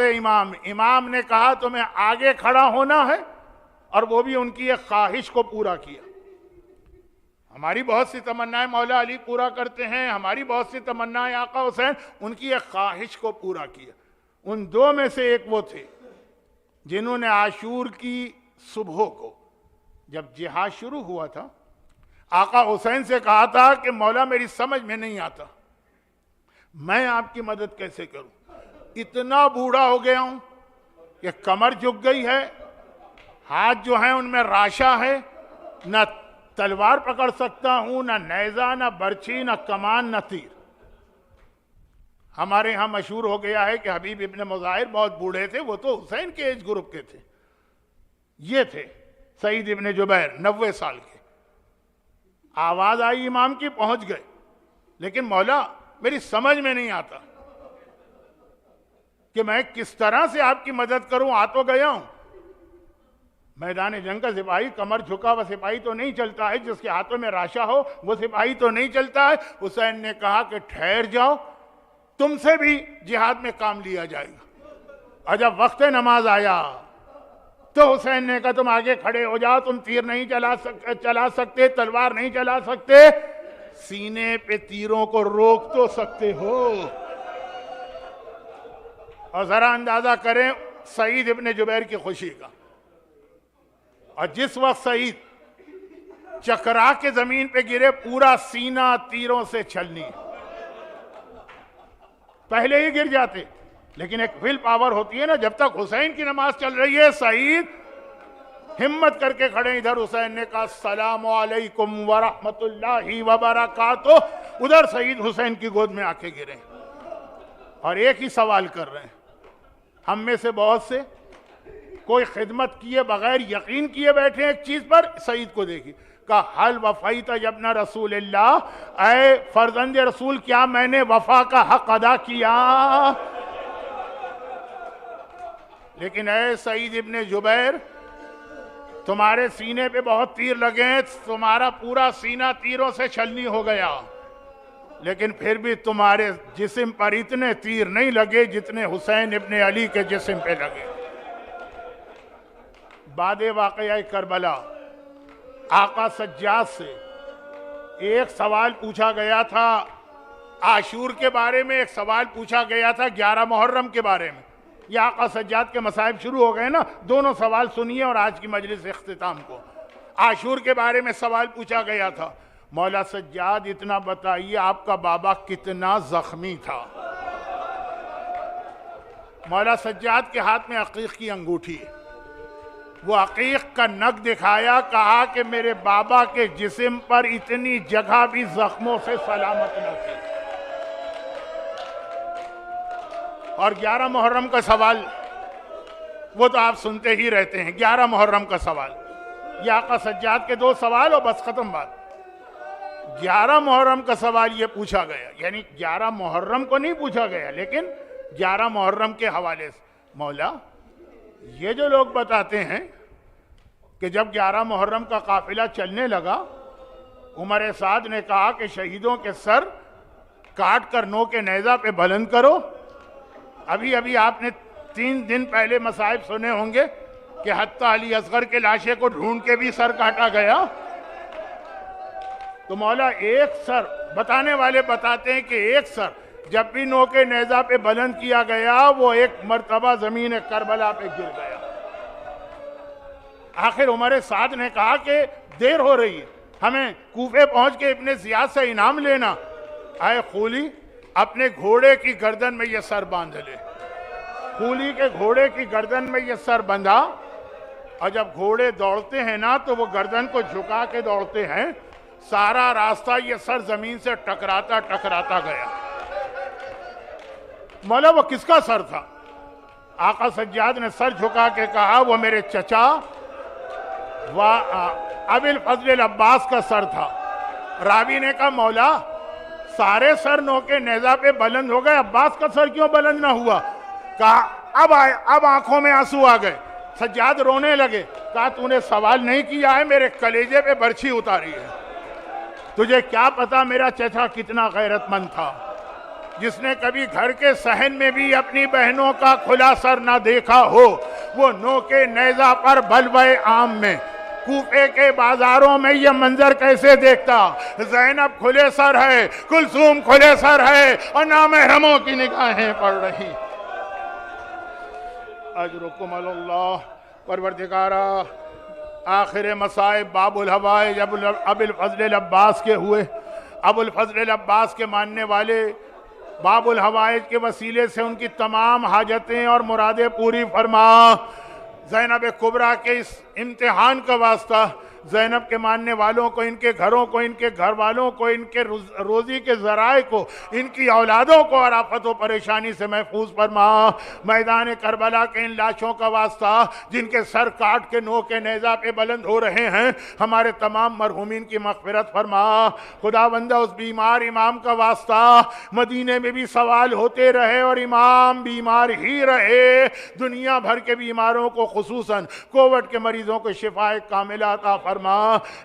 امام نے کہا تمہیں آگے کھڑا ہونا ہے، اور وہ بھی ان کی ایک خواہش کو پورا کیا۔ ہماری بہت سی تمنائیں مولا علی پورا کرتے ہیں، ہماری بہت سی تمنائیں آقا حسین، ان کی ایک خواہش کو پورا کیا۔ ان 2 میں سے ایک وہ تھے جنہوں نے عاشور کی صبح کو جب جہاد شروع ہوا تھا آقا حسین سے کہا تھا کہ مولا میری سمجھ میں نہیں آتا میں آپ کی مدد کیسے کروں، اتنا بوڑھا ہو گیا ہوں کہ کمر جھک گئی ہے، ہاتھ جو ہیں ان میں راشا ہے، نہ تلوار پکڑ سکتا ہوں، نہ نیزہ، نہ برچھی، نہ کمان، نہ تیر۔ ہمارے ہاں مشہور ہو گیا ہے کہ حبیب ابن مظاہر بہت بوڑھے تھے، وہ تو حسین کے ایج گروپ کے تھے۔ یہ تھے سعید ابن جبیر 90 سال کے۔ آواز آئی امام کی، پہنچ گئے، لیکن مولا میری سمجھ میں نہیں آتا کہ میں کس طرح سے آپ کی مدد کروں، آ تو گیا ہوں۔ میدان جنگ کا سپاہی کمر جھکا ہوا سپاہی تو نہیں چلتا ہے، جس کے ہاتھوں میں راشا ہو وہ سپاہی تو نہیں چلتا ہے۔ حسین نے کہا کہ ٹھہر جاؤ، تم سے بھی جہاد میں کام لیا جائے گا۔ اور جب وقت نماز آیا تو حسین نے کہا تم آگے کھڑے ہو جاؤ، تم تیر نہیں چلا سکتے، تلوار نہیں چلا سکتے، سینے پہ تیروں کو روک تو سکتے ہو۔ اور ذرا اندازہ کریں سعید ابن جبیر کی خوشی کا۔ اور جس وقت سعید چکرا کے زمین پہ گرے، پورا سینہ تیروں سے چھلنی، پہلے ہی گر جاتے، لیکن ایک ول پاور ہوتی ہے نا، جب تک حسین کی نماز چل رہی ہے سعید ہمت کر کے کھڑے، ادھر حسین نے کہا السلام علیکم ورحمت اللہ وبرکاتہ، ادھر سعید حسین کی گود میں آ کے گرے اور ایک ہی سوال کر رہے ہیں۔ ہم میں سے بہت سے کوئی خدمت کیے بغیر یقین کیے بیٹھے ایک چیز پر، سعید کو دیکھی، کہا حل وفیت ابن رسول اللہ، اے فرزند رسول کیا میں نے وفا کا حق ادا کیا؟ لیکن اے سعید ابن جبیر، تمہارے سینے پہ بہت تیر لگے ہیں، تمہارا پورا سینہ تیروں سے چھلنی ہو گیا، لیکن پھر بھی تمہارے جسم پر اتنے تیر نہیں لگے جتنے حسین ابن علی کے جسم پہ لگے۔ بعد واقعہ کربلا آقا سجاد سے ایک سوال پوچھا گیا تھا، عاشور کے بارے میں ایک سوال پوچھا گیا تھا، 11 محرم کے بارے میں۔ یہ آقا سجاد کے مصائب شروع ہو گئے نا، دونوں سوال سنیے اور آج کی مجلس اختتام کو۔ عاشور کے بارے میں سوال پوچھا گیا تھا، مولا سجاد اتنا بتائیے آپ کا بابا کتنا زخمی تھا؟ مولا سجاد کے ہاتھ میں عقیق کی انگوٹھی ہے، وہ عقیق کا نگ دکھایا، کہا کہ میرے بابا کے جسم پر اتنی جگہ بھی زخموں سے سلامت نہ تھی۔ اور 11 محرم کا سوال وہ تو آپ سنتے ہی رہتے ہیں، 11 محرم کا سوال، یہ آقا سجاد کے 2 سوال اور بس ختم بات۔ 11 محرم کا سوال یہ پوچھا گیا، یعنی 11 محرم کو نہیں پوچھا گیا لیکن 11 محرم کے حوالے سے۔ مولا یہ جو لوگ بتاتے ہیں کہ جب 11 محرم کا قافلہ چلنے لگا، عمر سعد نے کہا کہ شہیدوں کے سر کاٹ کر نو کے نیزہ پہ بلند کرو۔ ابھی آپ نے 3 دن پہلے مصائب سنے ہوں گے کہ حتیٰ علی اصغر کے لاشے کو ڈھونڈ کے بھی سر کاٹا گیا۔ تو مولا ایک سر، بتانے والے بتاتے ہیں کہ ایک سر جب بھی نو کے نیزہ پہ بلند کیا گیا وہ ایک مرتبہ زمین کربلا پہ گر گیا۔ آخر عمر سعد نے کہا کہ دیر ہو رہی ہے، ہمیں کوفے پہنچ کے ابن زیاد سے انعام لینا۔ اے خولی، اپنے گھوڑے کی گردن میں یہ سر باندھ لے۔ خولی کے گھوڑے کی گردن میں یہ سر بندھا، اور جب گھوڑے دوڑتے ہیں نا تو وہ گردن کو جھکا کے دوڑتے ہیں، سارا راستہ یہ سر زمین سے ٹکراتا گیا۔ مولا وہ کس کا سر تھا؟ آقا سجاد نے سر جھکا کے کہا وہ میرے چچا ابی الفضل العباس کا سر تھا۔ راوی نے کہا مولا سارے سر نو کے نیزہ پہ بلند ہو گئے، عباس کا سر کیوں بلند نہ ہوا؟ کہا اب آنکھوں میں آنسو آ گئے، سجاد رونے لگے۔ کہا تو نے سوال نہیں کیا ہے، میرے کلیجے پہ برچھی اتاری ہے۔ تجھے کیا پتا میرا چچا کتنا غیرت مند تھا، جس نے کبھی گھر کے صحن میں بھی اپنی بہنوں کا کھلا سر نہ دیکھا ہو، وہ نو کے نیزہ پر بلوے عام میں کوفے کے بازاروں میں یہ منظر کیسے دیکھتا؟ زینب کھلے سر ہے، کلثوم کھلے سر ہے، اور نامحرموں کی نگاہیں پڑ رہی۔ اجرکم اللہ۔ پروردگارا آخر مصائب باب الحوائج ابو الفضل العباس کے ہوئے۔ ابو الفضل العباس کے ماننے والے باب الحوائج کے وسیلے سے ان کی تمام حاجتیں اور مرادیں پوری فرما۔ زینب کبریٰ کے اس امتحان کا واسطہ زینب کے ماننے والوں کو، ان کے گھروں کو، ان کے گھر والوں کو، ان کے روزی کے ذرائع کو، ان کی اولادوں کو اور آفت و پریشانی سے محفوظ فرما۔ میدان کربلا کے ان لاشوں کا واسطہ جن کے سر کاٹ کے نو کے نیزہ پہ بلند ہو رہے ہیں، ہمارے تمام مرحومین کی مغفرت فرما۔ خداوندہ اس بیمار امام کا واسطہ مدینے میں بھی سوال ہوتے رہے اور امام بیمار ہی رہے، دنیا بھر کے بیماروں کو خصوصاً کووڈ کے مریضوں کو شفا کاملہ عطا فرما۔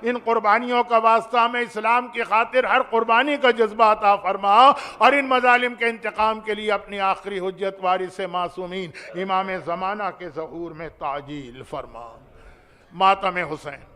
ان قربانیوں کا واسطہ میں اسلام کی خاطر ہر قربانی کا جذبہ عطا فرما، اور ان مظالم کے انتقام کے لیے اپنی آخری حجت وارث معصومین امام زمانہ کے ظہور میں تعجیل فرما۔ ماتم حسین۔